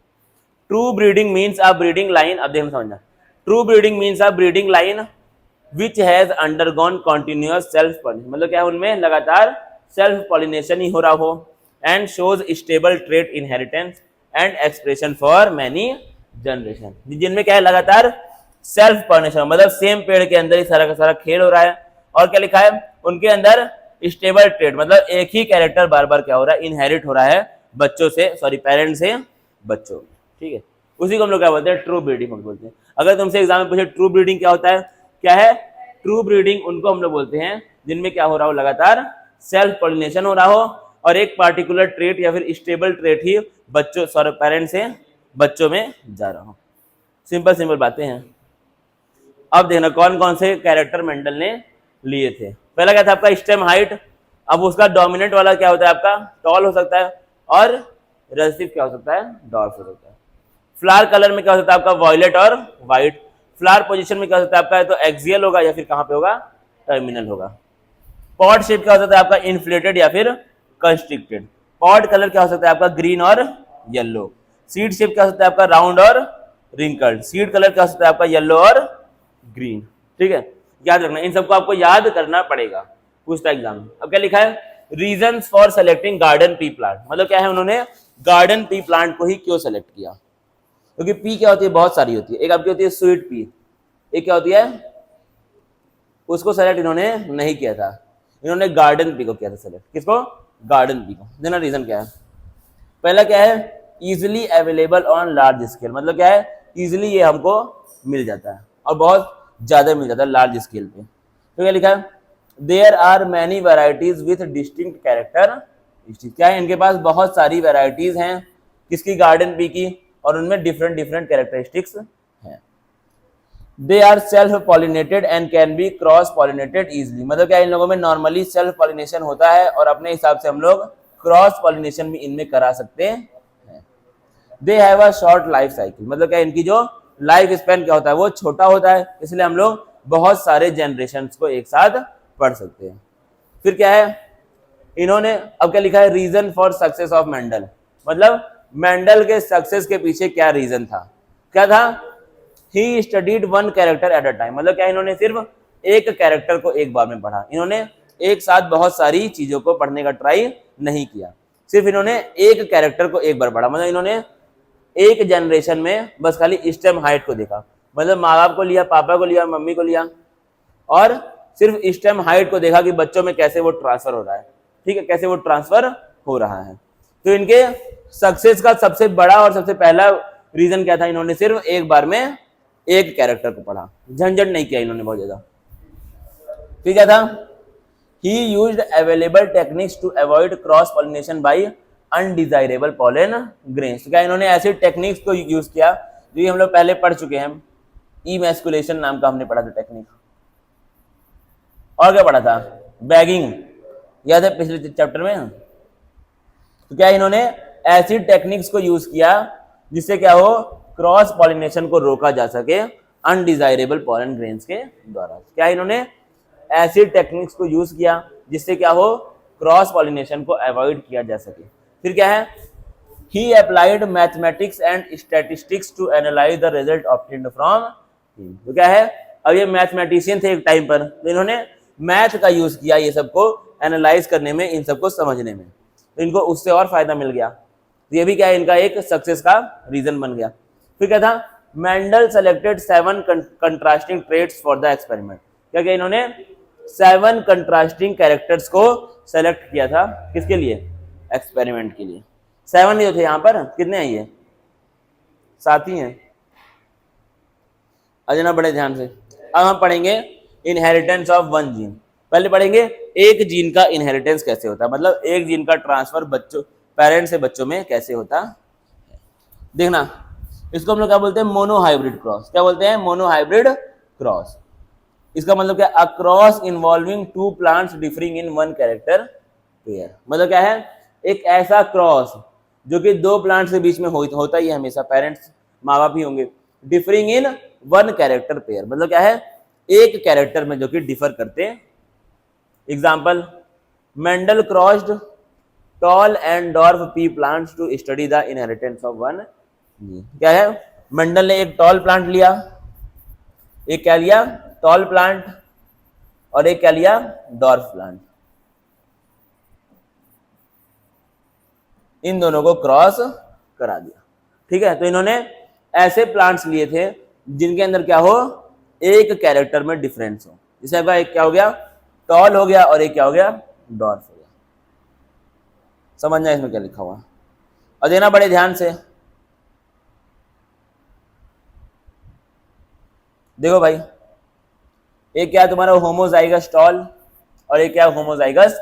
Speaker 1: True breeding means a breeding line, अब देखना समझना, true breeding means a breeding line which has undergone continuous self pollination, मतलब क्या है, उनमें लगातार सेल्फ पॉलिनेशन ही हो रहा हो, and shows stable trait inheritance and expression for many generation, जिनमें क्या है, लगातार सेल्फ पॉलिनेशन, मतलब सेम पेड़ के अंदर ही सारा का सारा खेल हो रहा है। और क्या लिखा है, उनके अंदर स्टेबल ट्रेट, मतलब एक ही कैरेक्टर बार बार क्या हो रहा है, इनहेरिट हो रहा है बच्चों से, सॉरी पेरेंट्स से बच्चों में। ठीक है, उसी को हम लोग क्या बोलते हैं, ट्रू ब्रीडिंग बोलते हैं। अगर तुमसे एग्जाम में पूछे ट्रू ब्रीडिंग क्या होता है, क्या है, ट्रू ब्रीडिंग उनको हम लोग बोलते हैं जिनमें क्या हो रहा हो, लगातार सेल्फ पॉलिनेशन हो रहा हो, और एक पार्टिकुलर ट्रेट या फिर स्टेबल ट्रेट ही बच्चों, सॉरी पेरेंट्स से बच्चों में जा रहा हो। सिंपल बातें हैं। अब देखना कौन कौन से कैरेक्टर मेंडल ने लिए थे। पहला क्या था आपका, स्टेम हाइट। अब उसका डोमिनेंट वाला क्या होता है आपका, टॉल हो सकता है, और रेसिव क्या हो सकता है, डॉर्फ हो सकता है। फ्लावर कलर में क्या हो सकता है आपका, वॉयलेट और व्हाइट। फ्लावर पोजीशन में क्या हो सकता है आपका, तो एक्सियल होगा या फिर कहां पे होगा, टर्मिनल होगा। पॉड शेप क्या हो सकता है आपका, इन्फ्लेटेड या फिर कंस्ट्रिक्टेड। पॉड कलर क्या हो सकता है आपका, ग्रीन और येलो। सीड शेप क्या हो सकता है आपका, राउंड और रिंकल्ड। सीड कलर क्या हो सकता है आपका, येलो और ग्रीन। ठीक है, याद रखना, इन सबको आपको याद करना पड़ेगा, पूछता एग्जाम में। अब क्या लिखा है, reasons for selecting garden pea plant, मतलब क्या है, उन्होंने गार्डन पी प्लांट को ही क्यों सेलेक्ट किया। क्योंकि पी क्या होती है, बहुत सारी होती है। एक आपकी होती है स्वीट पी, एक क्या होती है, उसको सेलेक्ट इन्होंने नहीं किया था, इन्होंने गार्डन पी को किया था सेलेक्ट। किसको? गार्डन पी को। देना रीजन क्या है? पहला क्या है, easily available on large scale, मतलब क्या है, इजिली ये हमको मिल जाता है और बहुत ज्यादा मिल जाता है लार्ज स्केल पे। तो क्या लिखा है, there are many varieties with distinct character. क्या है, इनके पास बहुत सारी वेराइटीज हैं किसकी, गार्डन पी की, और उनमें डिफरेंट डिफरेंट कैरेक्टरिस्टिक्स हैं। They are self pollinated and can be cross pollinated easily, मतलब क्या इन लोगों में नॉर्मली सेल्फ पॉलिनेशन होता है और अपने हिसाब से हम लोग क्रॉस पॉलिनेशन भी इनमें करा सकते हैं। They have a short life cycle, मतलब क्या इनकी जो लाइफ स्पैन क्या होता है वो छोटा होता है, इसलिए हम लोग बहुत सारे जनरेशन को एक साथ पढ़ सकते हैं। फिर क्या है, इन्होंने अब क्या लिखा है, reason for success of Mendel, मतलब मेंडल के सक्सेस के पीछे क्या रीजन था, क्या था, he studied one character at a time, मतलब क्या इन्होंने सिर्फ एक कैरेक्टर को एक बार में पढ़ा, इन्होंने एक साथ बहुत सारी चीजों को पढ़ने का ट्राई नहीं किया, सिर्फ इन्होंने एक कैरेक्टर को एक बार पढ़ा, मतलब इन्होंने एक जनरेशन में बस खाली स्टेम हाइट को देखा, मतलब माँ बाप को लिया, पापा को लिया, मम्मी को लिया और सिर्फ स्टेम हाइट को देखा कि बच्चों में कैसे वो ट्रांसफर हो रहा है, ठीक है, कैसे वो ट्रांसफर हो रहा है। तो इनके सक्सेस का सबसे बड़ा और सबसे पहला रीजन क्या था, इन्होंने सिर्फ एक बार में एक कैरेक्टर को पढ़ा, झंझट नहीं किया इन्होंने बहुत ज्यादा। फिर क्या था, he used available techniques to avoid cross pollination by undesirable pollen grains, क्या इन्होंने ऐसे टेक्निक्स को यूज किया जो हम लोग पहले पढ़ चुके हैं, इमैस्कुलेशन नाम का हमने पढ़ा था टेक्निक, और क्या पढ़ा था, बैगिंग, याद है पिछले चैप्टर में। तो क्या इन्होंने ऐसी टेक्निक्स को यूज किया जिससे क्या हो, क्रॉस पॉलिनेशन को रोका जा सके अनडिजायरेबल पॉलन ग्रेन्स के द्वारा, क्या इन्होंने ऐसी टेक्निक्स को यूज किया जिससे क्या हो, क्रॉस पॉलिनेशन को अवॉइड किया जा सके। फिर क्या है, he applied mathematics and statistics to analyse the result obtained from him, तो क्या है, अब ये मैथमेटिशियन थे एक टाइम पर, तो इन्होंने मैथ का यूज किया ये सबको एनालाइज करने में, इन सबको समझने में, तो इनको उससे और फायदा मिल गया, तो ये भी क्या है, इनका एक सक्सेस का रीजन बन गया। फिर क्या था, Mendel selected 7 contrasting traits for the experiment, क्या क्या इन्होंने 7 कंट्रास्टिंग कैरेक्टर्स को सेलेक्ट किया था, किसके लिए, एक्सपेरिमेंट के लिए। 7 जो थे यहाँ पर, कितने हैं ये, 7 ही हैं, अजना बड़े ध्यान से। अब हम पढ़ेंगे इनहेरिटेंस ऑफ वन जीन, पहले पढ़ेंगे एक जीन का इनहेरिटेंस कैसे होता है, मतलब एक जीन का ट्रांसफर बच्चों, पेरेंट्स से बच्चों में कैसे होता है। देखना, इसको हम लोग क्या बोलते हैं, मोनोहाइब्रिड क्रॉस, क्या बोलते हैं, मोनोहाइब्रिड क्रॉस। इसका मतलब क्या, a cross involving 2 plants differing in 1 character pair, मतलब क्या है, एक ऐसा क्रॉस जो कि 2 प्लांट्स के बीच में होता ही है हमेशा, पेरेंट्स माँ बाप ही होंगे, डिफरिंग इन 1 कैरेक्टर पेयर, मतलब क्या है, एक कैरेक्टर में जो कि डिफर करते हैं। Example, Mendel crossed tall and dwarf pea plants to study the inheritance of one, क्या है, मेंडल ने एक टॉल प्लांट लिया, एक क्या लिया, टॉल प्लांट, और एक क्या लिया, डॉर्फ प्लांट, इन दोनों को क्रॉस करा दिया, ठीक है। तो इन्होंने ऐसे प्लांट्स लिए थे जिनके अंदर क्या हो, एक कैरेक्टर में डिफरेंस हो, जैसे आपका एक क्या हो गया, टॉल हो गया, और एक क्या हो गया, डॉर्फ हो गया। समझना इसमें क्या लिखा हुआ, और देना बड़े ध्यान से। देखो भाई, एक क्या तुम्हारा होमोजाइगस टॉल, और एक क्या होमोजाइगस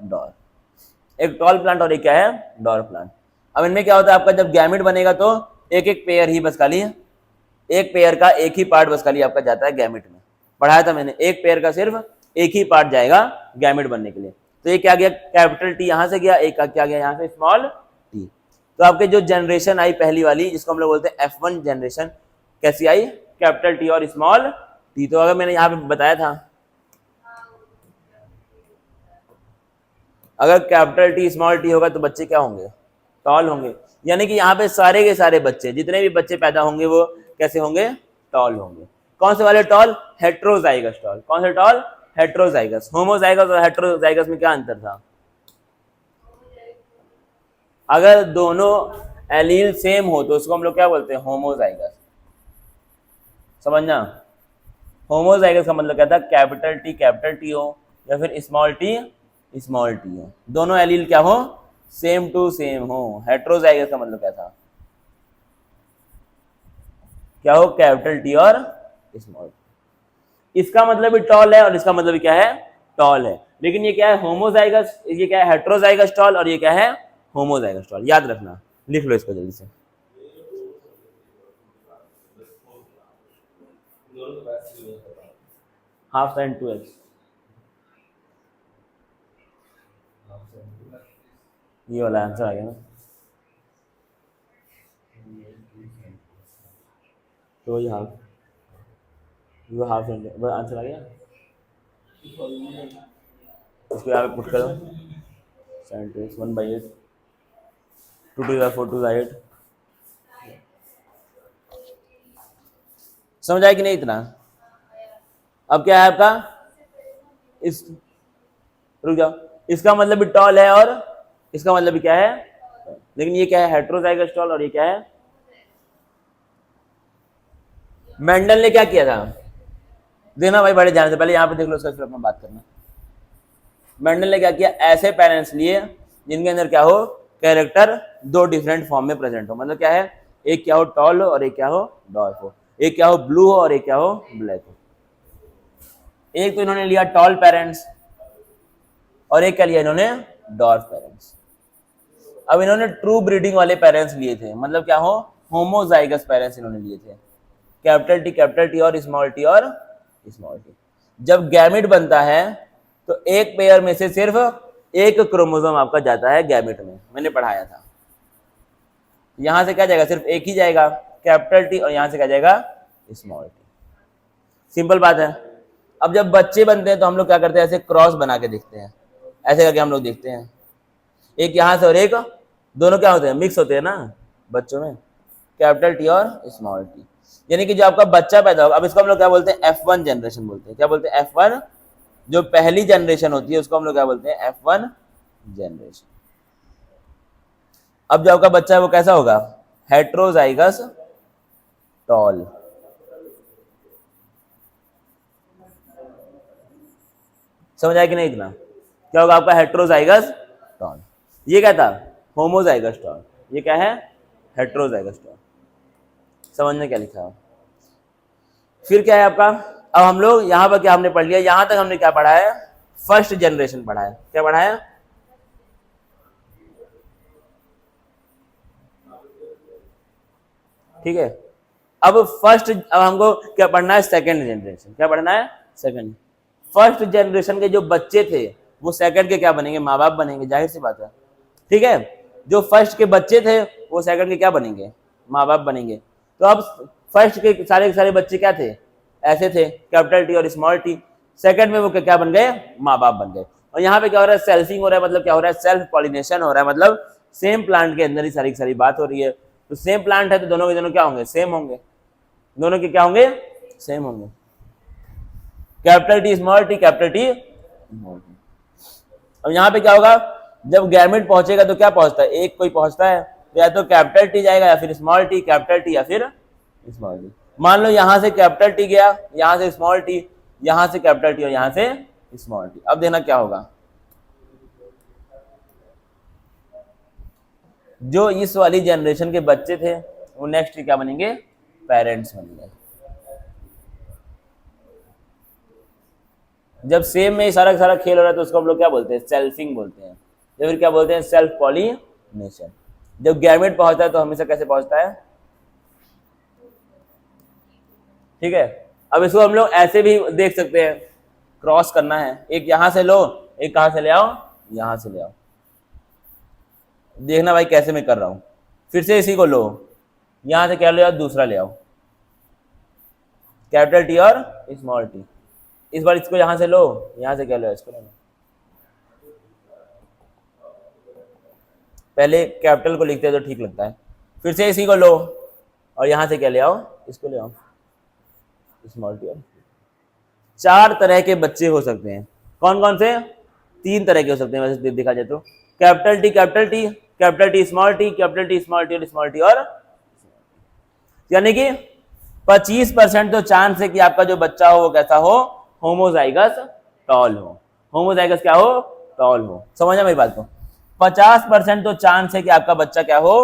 Speaker 1: डॉर्फ, एक टॉल प्लांट और एक क्या है, डॉर्फ प्लांट। अब इनमें क्या होता है, आपका जब गैमेट बनेगा तो एक एक पेयर ही बस खाली, एक पेयर का एक ही पार्ट बस खाली आपका जाता है गैमेट में, पढ़ाया था मैंने, एक पेयर का सिर्फ एक ही पार्ट जाएगा गैमेट बनने के लिए। तो ये क्या गया, कैपिटल टी यहां से गया, एक का क्या गया यहाँ से, स्मॉल टी। तो आपके जो जनरेशन आई पहली वाली, जिसको हम लोग बोलते हैं F1 जनरेशन, कैसी आई, कैपिटल टी और स्मॉल टी। तो अगर मैंने यहाँ पे बताया था, अगर कैपिटल टी स्मॉल टी होगा तो बच्चे क्या होंगे, टॉल होंगे, यानी कि यहाँ पे सारे के सारे बच्चे, जितने भी बच्चे पैदा होंगे वो कैसे होंगे, टॉल होंगे। कौन से वाले टॉल, हेट्रोजाइगस टॉल, कौन से टॉल, हेट्रोजाइगस। होमोजाइगस और हेट्रोजाइगस में क्या अंतर था, अगर दोनों एलील सेम हो तो उसको हम लोग क्या बोलते हैं, होमोजाइगस। समझना, होमोजाइगस का मतलब क्या था, कैपिटल टी हो या फिर स्मॉल टी हो, दोनों एलील क्या हो, सेम टू सेम हो। हेट्रोजाइगस का मतलब क्या था, क्या हो, कैपिटल टी और स्मॉल टी। इसका मतलब भी टॉल है और इसका मतलब भी क्या है, टॉल है। लेकिन ये क्या है, होमोजाइगस, ये क्या है, हेट्रोजाइगस टॉल, और ये क्या है, होमोजाइगस टॉल। याद रखना, लिख लो इसको जल्दी से।
Speaker 2: दोनों तो वैसे ही होता है।
Speaker 1: हाफ साइन 2x, ये वाला आंसर आ गया ना, तो ये हाफ, ये हाफ साइन आंसर आ गया। इसको यहाँ पे पुट करो, साइन 2x 1/8, 2 4 8। समझ आया कि नहीं इतना। अब क्या है आपका, इस, रुक जाओ, इसका मतलब भी टॉल है और इसका मतलब भी क्या है, लेकिन ये क्या है, हेट्रोजाइगस टॉल, और ये क्या है, मेंडल ने क्या किया था, देखना भाई बड़े ध्यान से, पहले यहाँ पे देख लो, उसका फिर अपना बात करना। मेंडल ने क्या किया, ऐसे पेरेंट्स लिए जिनके अंदर क्या हो, कैरेक्टर दो डिफरेंट फॉर्म में प्रेजेंट हो। मतलब क्या है, एक क्या हो टॉल हो और एक क्या हो डॉर्फ हो, एक क्या हो ब्लू हो और एक क्या हो ब्लैक हो। एक तो इन्होंने लिया टॉल पेरेंट्स और एक क्या लिया इन्होंने, डॉर्फ पेरेंट्स। अब इन्होंने ट्रू ब्रीडिंग वाले पेरेंट्स लिए थे, मतलब क्या हो, होमोजाइगस पेरेंट्स इन्होंने लिए थे, कैपिटल टी और स्मॉल टी। जब गैमिट बनता है तो एक पेयर में से सिर्फ एक क्रोमोसोम आपका जाता है गैमिट में, मैंने पढ़ाया था। यहां से क्या जाएगा, सिर्फ एक ही जाएगा, कैपिटल टी, और यहां से क्या जाएगा, स्मॉल टी। सिंपल बात है। अब जब बच्चे बनते हैं तो हम लोग क्या करते हैं, ऐसे क्रॉस बना के देखते हैं, ऐसे करके हम लोग देखते हैं, एक यहां से और एक, दोनों क्या होते हैं, मिक्स होते हैं ना बच्चों में, कैपिटल टी और स्मॉल टी। यानी कि जो आपका बच्चा पैदा होगा, अब इसको हम लोग क्या बोलते हैं, F1 जनरेशन बोलते हैं। क्या बोलते हैं, F1, जो पहली जनरेशन होती है उसको हम लोग क्या बोलते हैं, F1 जनरेशन। अब जो आपका बच्चा है वो कैसा होगा, हेट्रोजाइगस टॉल। समझ आया कि नहीं इतना, क्या होगा आपका, हेट्रोजाइगस टॉल। ये क्या था, होमोजाइगस टॉल, ये क्या है, हेट्रोजाइगस टॉल। समझने क्या लिखा है। फिर क्या है आपका, अब हम लोग यहां पर क्या हमने पढ़ लिया, यहां तक हमने क्या पढ़ा है, फर्स्ट जनरेशन पढ़ा है। क्या पढ़ा है, ठीक है। अब हमको क्या पढ़ना है, सेकंड जनरेशन। क्या पढ़ना है, सेकंड। फर्स्ट जनरेशन के जो बच्चे थे वो सेकंड के क्या बनेंगे, माँ बाप बनेंगे, जाहिर सी बात है, ठीक है। जो फर्स्ट के बच्चे थे वो सेकंड के क्या बनेंगे, माँ बाप बनेंगे। तो अब फर्स्ट के सारे बच्चे क्या थे, ऐसे थे, कैपिटल टी और स्मॉल टी। सेकंड में वो क्या बन गए, माँ बाप बन गए। और यहाँ पे क्या हो रहा है, सेल्फिंग हो रहा है, मतलब क्या हो रहा है, सेल्फ पॉलिनेशन हो रहा है, मतलब सेम प्लांट के अंदर ही सारी बात हो रही है। तो सेम प्लांट है तो दोनों के दोनों क्या होंगे, सेम होंगे, दोनों के क्या होंगे, सेम होंगे, capital T small T, capital T small T. अब यहाँ पे क्या होगा, जब गैमेट पहुंचेगा तो क्या पहुंचता है, एक कोई पहुंचता है, तो या तो कैपिटल टी जाएगा या फिर स्मॉल टी, कैपिटल टी या फिर स्मॉल टी। मान लो यहां से कैपिटल टी गया, यहां से स्मॉल टी, यहां से कैपिटल टी और यहां से स्मॉल टी। अब देखना क्या होगा, जो इस वाली जनरेशन के बच्चे थे वो नेक्स्ट क्या बनेंगे, पेरेंट्स बनेंगे। जब सेम में सारा खेल हो रहा है तो उसको हम लोग क्या बोलते हैं, सेल्फिंग बोलते हैं, या फिर क्या बोलते हैं, सेल्फ पॉलिनेशन। जब गैमेट पहुंचता है तो हमेशा कैसे पहुंचता है, ठीक है। अब इसको हम लोग ऐसे भी देख सकते हैं, क्रॉस करना है, एक यहां से लो, एक कहां से ले आओ, यहां से ले आओ। देखना भाई कैसे मैं कर रहा हूं, फिर से इसी को लो, यहां से क्या ले आओ, दूसरा ले आओ, कैपिटल टी और स्मॉल टी। इस बार इसको यहां से लो, यहां से क्या लो, इसको लो। पहले कैपिटल को लिखते हैं तो ठीक लगता है, फिर से इसी को लो और यहां से क्या ले आओ, इसको ले आओ, स्मॉल टी। 4 तरह के बच्चे हो सकते हैं, कौन कौन से, 3 तरह के हो सकते हैं वैसे देखा जाए तो, capital T capital T small T, capital T small T और स्मॉल टी, और यानी कि 25% तो चांस है कि आपका जो बच्चा हो वो कैसा हो, होमोजाइगस टॉल हो। होमोजाइगस क्या हो, टॉल हो। समझा मेरी बात को? 50% तो चांस है कि आपका बच्चा क्या हो,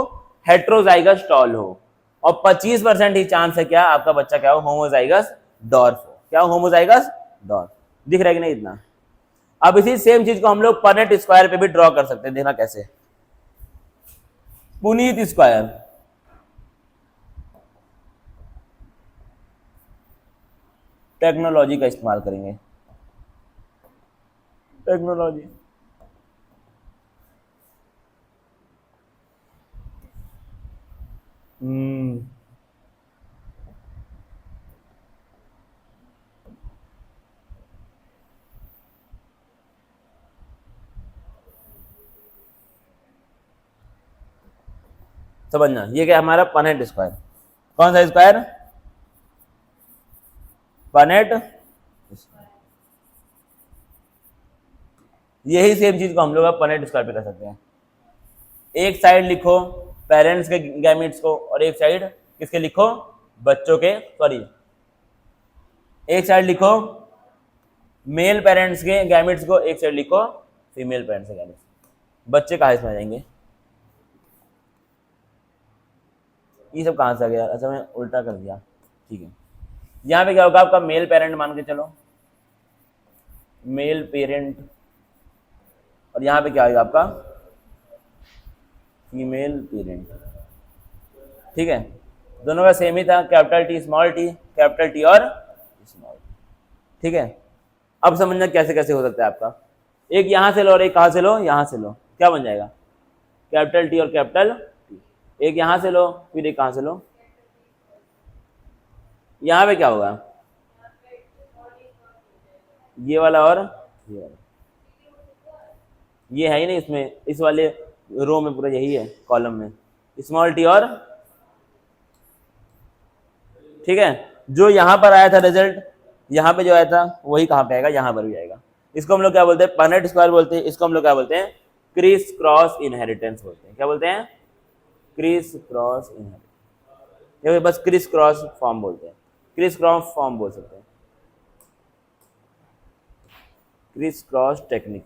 Speaker 1: हेट्रोजाइगस टॉल हो, और 25% ही चांस है क्या आपका बच्चा क्या हो, होमोजाइगस डॉर्फ हो। क्या हो, होमोजाइगस डॉर्फ। दिख रहा है कि नहीं इतना? अब इसी सेम चीज को हम लोग पनेट स्क्वायर पे भी ड्रॉ कर सकते हैं, देखना कैसे। पुनीत स्क्वायर, टेक्नोलॉजी का इस्तेमाल करेंगे, टेक्नोलॉजी। समझना, ये क्या हमारा पनेट स्क्वायर। कौन सा स्क्वायर, पनेट। यही सेम चीज को हम लोग अब पनेट स्क्वायर पे कर सकते हैं। एक साइड लिखो पेरेंट्स के गैमिट्स को, और एक साइड किसके लिखो, बच्चों के, सॉरी, एक साइड लिखो मेल पेरेंट्स के गैमिट्स को, एक साइड लिखो फीमेल पेरेंट्स के गैमिट्स। बच्चे कहाँ इसमें आ जाएंगे, ये सब कहाँ से आ गया? अच्छा मैं उल्टा कर दिया, ठीक है। यहाँ पे क्या होगा, आपका मेल पेरेंट मान के चलो, मेल पेरेंट, और यहाँ पे क्या आएगा आपका फीमेल पेरेंट, ठीक है। दोनों का सेम ही था, capital T small T, capital T और स्मॉल, ठीक है। अब समझना कैसे कैसे हो सकता है आपका, एक यहां से लो और एक कहां से लो, यहां से लो, क्या बन जाएगा, कैपिटल टी और कैपिटल टी। एक यहां से लो, फिर एक कहां से लो, यहां पे क्या होगा, ये वाला और ये वाला, ये है ही नहीं इसमें, इस वाले रो में पूरा यही है, कॉलम में स्मॉल टी और, ठीक है। जो यहां पर आया था रिजल्ट, यहां पे जो आया था वही कहां पे आएगा, यहां पर भी आएगा। इसको हम लोग क्या बोलते हैं, पनेट स्क्वायर बोलते हैं। इसको हम लोग क्या बोलते हैं, क्रिस क्रॉस इनहेरिटेंस बोलते हैं। क्या बोलते हैं, क्रिस क्रॉस इनहेरिटेंस, ये बस क्रिस क्रॉस फॉर्म बोलते हैं, क्रिस क्रॉस फॉर्म बोल सकते हैं, क्रिस क्रॉस टेक्निक,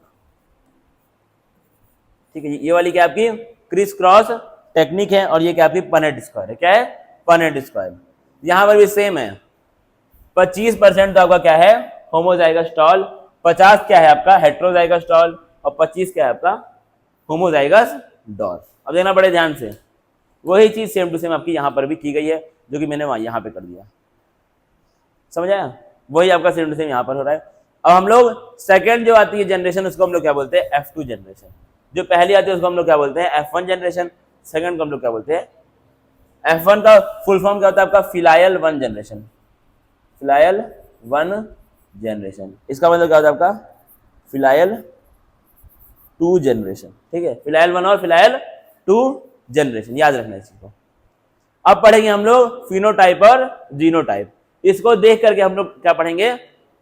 Speaker 1: ठीक है। ये वाली क्या आपकी क्रिस क्रॉस टेक्निक है, और ये क्या आपकी पनेट स्क्वायर है। क्या है, पनेट स्क्वायर। यहां पर भी सेम है, 25% तो आपका क्या है, होमोजाइगस टॉल, 50 क्या है आपका हेट्रोजाइगस टॉल, और 25 क्या है आपका होमोजाइगस डॉर्फ। अब देखना बड़े ध्यान से, वही चीज सेम टू सेम आपकी यहां पर भी की गई है, जो कि मैंने वहां यहां पे कर दिया। समझ आया, वही आपका सेम टू सेम यहां पर हो रहा है। अब हम लोग सेकंड जो आती है जनरेशन, उसको हम लोग क्या बोलते हैं, F2 जनरेशन। जो पहली आती है उसको हम लोग क्या बोलते हैं, F1 जनरेशन। सेकंड को हम लोग क्या बोलते हैं, F1 का फुल फॉर्म क्या होता है आपका, फिलायल 1 जनरेशन, फिलायल 1 जनरेशन। इसका मतलब क्या होता है आपका, फिलायल 2 जनरेशन, ठीक है। फिलायल 1 और फिलायल 2 जनरेशन, याद रखना इस चीज को। अब पढ़ेंगे हम लोग फिनोटाइप और जीनोटाइप। इसको देख करके हम लोग क्या पढ़ेंगे,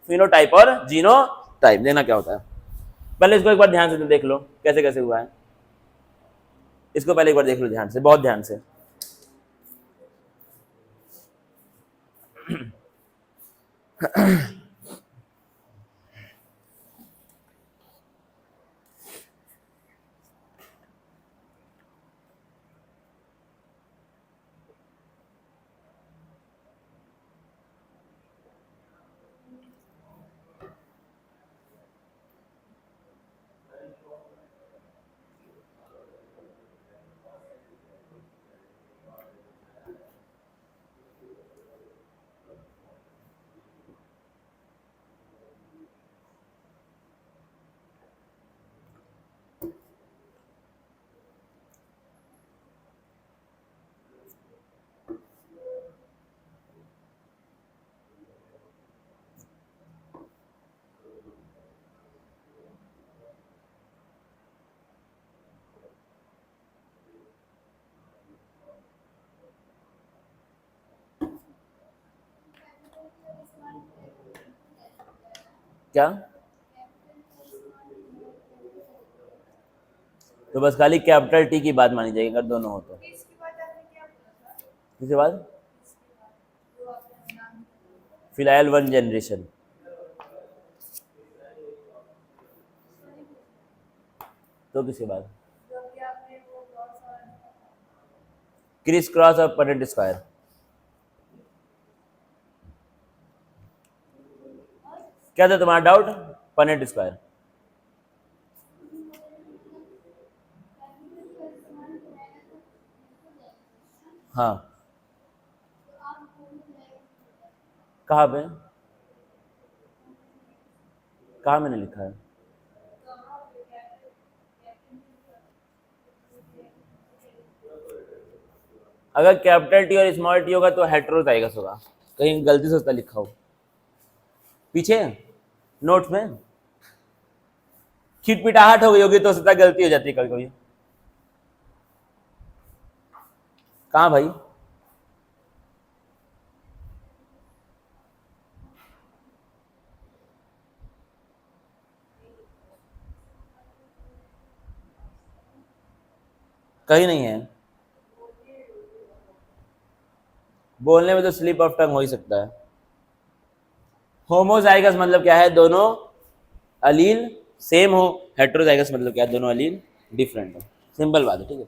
Speaker 1: फिनोटाइप और जीनोटाइप, देना क्या होता है। पहले इसको एक बार ध्यान से देख लो कैसे कैसे हुआ है, इसको पहले एक बार देख लो ध्यान से, बहुत ध्यान से। क्या तो बस खाली कैपिटल टी की बात मानी जाएगी अगर दोनों हो तो।
Speaker 3: इसके बाद आपने क्या बोला था?
Speaker 1: इसके बाद
Speaker 3: इसके बाद जो आपने नाम लिया।
Speaker 1: फिलहाल वन जनरेशन, तो किसके बाद
Speaker 3: जो अभी आपने वो क्रॉस वाला लिखा था।
Speaker 1: क्रिस क्रॉस और पनेट स्क्वायर। क्या था तुम्हारा डाउट? Punnett square. हाँ, कहाँ पे, कहाँ मैंने लिखा है? अगर कैपिटल टी और स्मॉल टी होगा तो हेटेरोजाइगस होगा, कहीं गलती से उसका लिखा हो पीछे नोट्स में, खिटपिटाहट हो गई होगी तो उसका गलती हो जाती है कभी कभी। कहाँ भाई? कहीं नहीं है, बोलने में तो स्लिप ऑफ टंग हो ही सकता है। होमोजाइगस मतलब क्या है? दोनों अलील सेम हो। हेटेरोजाइगस मतलब क्या है? दोनों अलील डिफरेंट हो। सिंपल बात है, ठीक है।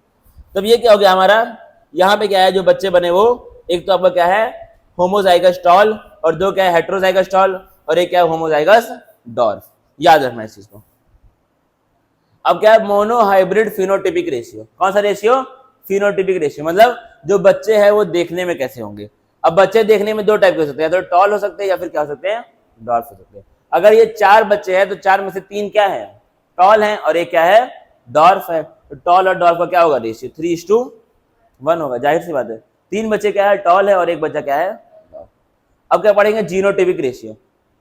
Speaker 1: तब ये क्या हो गया हमारा? यहाँ पे क्या है जो बच्चे बने वो, एक तो आपका क्या है होमोजाइगस टॉल, और दो क्या है हेटेरोजाइगस टॉल, और एक क्या है होमोजाइगस डॉर्फ। याद रखना इस चीज को। अब क्या है मोनो हाइब्रिड फिनोटिपिक रेशियो। कौन सा रेशियो? Phenotypic ratio. मतलब जो बच्चे हैं वो देखने में कैसे होंगे। अब बच्चे देखने में दो टाइप के हो सकते हैं, या तो टॉल हो सकते हैं या फिर क्या हो सकते हैं डॉर्फ हो सकते हैं। अगर ये चार बच्चे हैं तो चार में से तीन क्या है टॉल हैं और एक क्या है डॉर्फ है। तो टॉल और डॉर्फ का क्या होगा रेशियो? 3:1 होगा। जाहिर सी बात है, तीन बच्चे क्या है टॉल है और एक बच्चा क्या है डॉर्फ। अब क्या पढ़ेंगे? Genotypic ratio.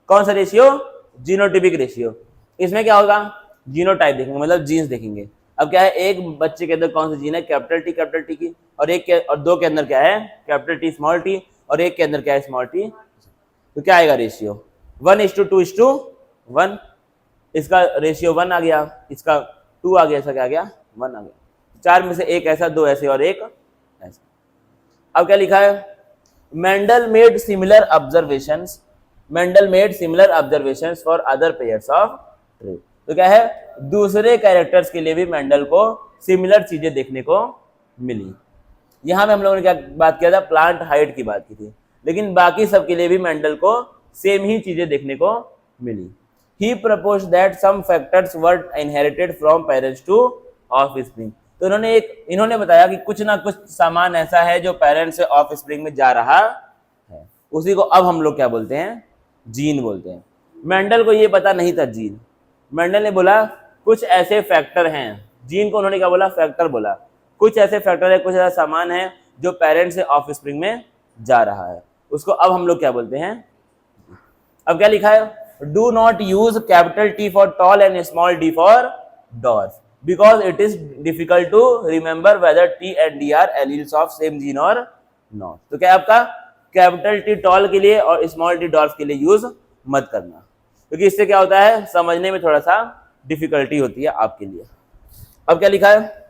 Speaker 1: कौन सा रेशियो? Genotypic ratio. इसमें क्या होगा? जीनोटाइप देखेंगे, मतलब जीन्स देखेंगे। अब क्या है एक बच्चे के अंदर कौन सी जीन है कैपिटल टी की, और एक के और दो के अंदर क्या है कैपिटल टी स्मॉल टी, और एक के अंदर क्या है स्मॉल टी। तो क्या आएगा रेशियो? 1:2:1। इसका रेशियो 1 आ गया, इसका 2 आ गया, इसका क्या आ गया 1 आ गया। चार में से एक ऐसा, दो ऐसे और एक ऐसा। अब क्या लिखा है? Mendel made similar observations, Mendel made similar observations for other pairs of tree. तो क्या है दूसरे कैरेक्टर्स के लिए भी मेंडल को सिमिलर चीजें देखने को मिली। यहां में हम लोगों ने क्या बात किया था? प्लांट हाइट की बात की थी, लेकिन बाकी सब के लिए भी मेंडल को सेम ही चीजें देखने को मिली। He propose that some factors were inherited from parents to offspring. तो इन्होंने बताया कि कुछ ना कुछ सामान ऐसा है जो पेरेंट्स से ऑफस्प्रिंग में जा रहा है। उसी को अब हम लोग क्या बोलते हैं? जीन बोलते हैं। मेंडल को ये पता नहीं था जीन। मेंडल ने बोला कुछ ऐसे फैक्टर हैं, जीन को उन्होंने क्या बोला? फैक्टर बोला। कुछ ऐसे फैक्टर है, कुछ ऐसा सामान है जो पेरेंट्स से ऑफस्प्रिंग में जा रहा है, उसको अब हम लोग क्या बोलते हैं? अब क्या लिखा है? Do not use capital T for tall and small D for dwarf because it is difficult to remember whether T and D are alleles of same gene और नॉट। तो क्या आपका कैपिटल टी टॉल के लिए और small T dwarf के लिए use मत करना, क्योंकि इससे क्या होता है समझने में थोड़ा सा डिफिकल्टी होती है आपके लिए। अब क्या लिखा है?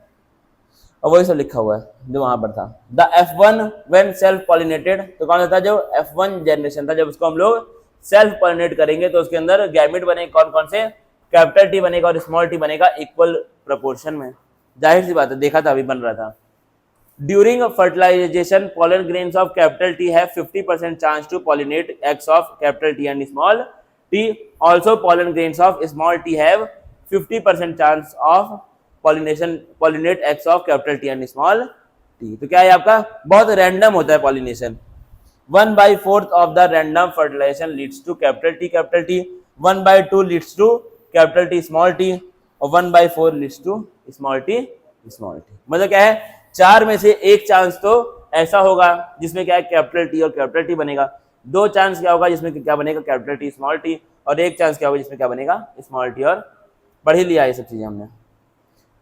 Speaker 1: और वही सब लिखा हुआ है जो वहां पर था। The F1 when self pollinated. तो कौन सा था? जो F1 जनरेशन था, जब उसको हम लोग सेल्फ पॉलिनेट करेंगे तो उसके अंदर गैमेट बनेगा। कौन कौन से? कैपिटल टी बनेगा और स्मॉल टी बनेगा इक्वल प्रोपोर्शन में। जाहिर सी बात है, देखा था अभी बन रहा था। During fertilisation pollen grains of capital T have 50% chance to pollinate eggs of capital T and small t. Also pollen grains of small t have 50% chance of pollinate eggs of capital T and small t. तो क्या है आपका? बहुत random होता है pollination. 1/4 of the random fertilization leads to capital T, 1/2 leads to capital T small t, और 1/4 leads to small t small t। मतलब क्या है? चार में से एक चांस तो ऐसा होगा जिसमें क्या है कैपिटल टी और कैपिटल टी बनेगा, दो चांस क्या होगा जिसमें क्या बनेगा कैपिटल टी स्मॉल टी, और एक चांस क्या होगा जिसमें क्या बनेगा स्मॉल टी। और पढ़ ही लिया ये सब चीजें हमने।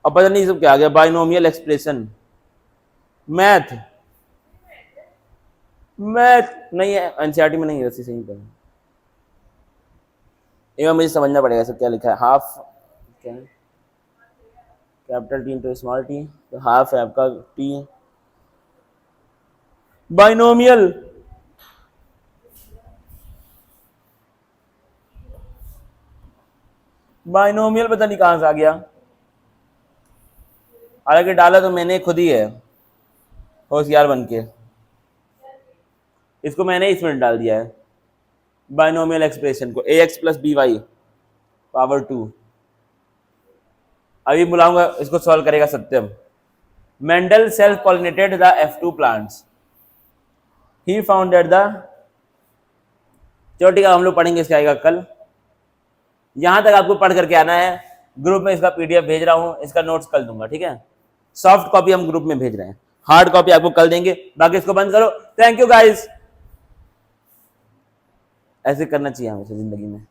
Speaker 1: अब पता नहीं सब क्या आ गया, बाइनोमियल एक्सप्रेशन, मैथ नहीं है एनसीईआरटी में, नहीं है वैसे सही पर। एक बार मुझे समझना पड़ेगा सब क्या लिखा है। हाफ क्या है? Capital T into small T, तो हाफ है आपका टी। बाइनोमियल, बाइनोमियल पता नहीं कहां से आ गया, हालांकि डाला तो मैंने खुद ही है होशियार बन के, इसको मैंने इसमें डाल दिया है बाइनोमियल एक्सप्रेशन को, ax plus B Y power 2। अभी बुलाऊंगा, इसको सॉल्व करेगा Satyam. Mendel self pollinated the F2 plants, he found that the, चलो ठीक है हम लोग पढ़ेंगे, इसका आएगा कल। यहां तक आपको पढ़ करके आना है, ग्रुप में इसका पीडीएफ भेज रहा हूं, इसका नोट्स कल दूंगा, ठीक है। सॉफ्ट कॉपी हम ग्रुप में भेज रहे हैं, हार्ड कॉपी आपको कल देंगे। बाकी इसको बंद करो, थैंक यू गाइस। ऐसे करना चाहिए हमेशा जिंदगी में।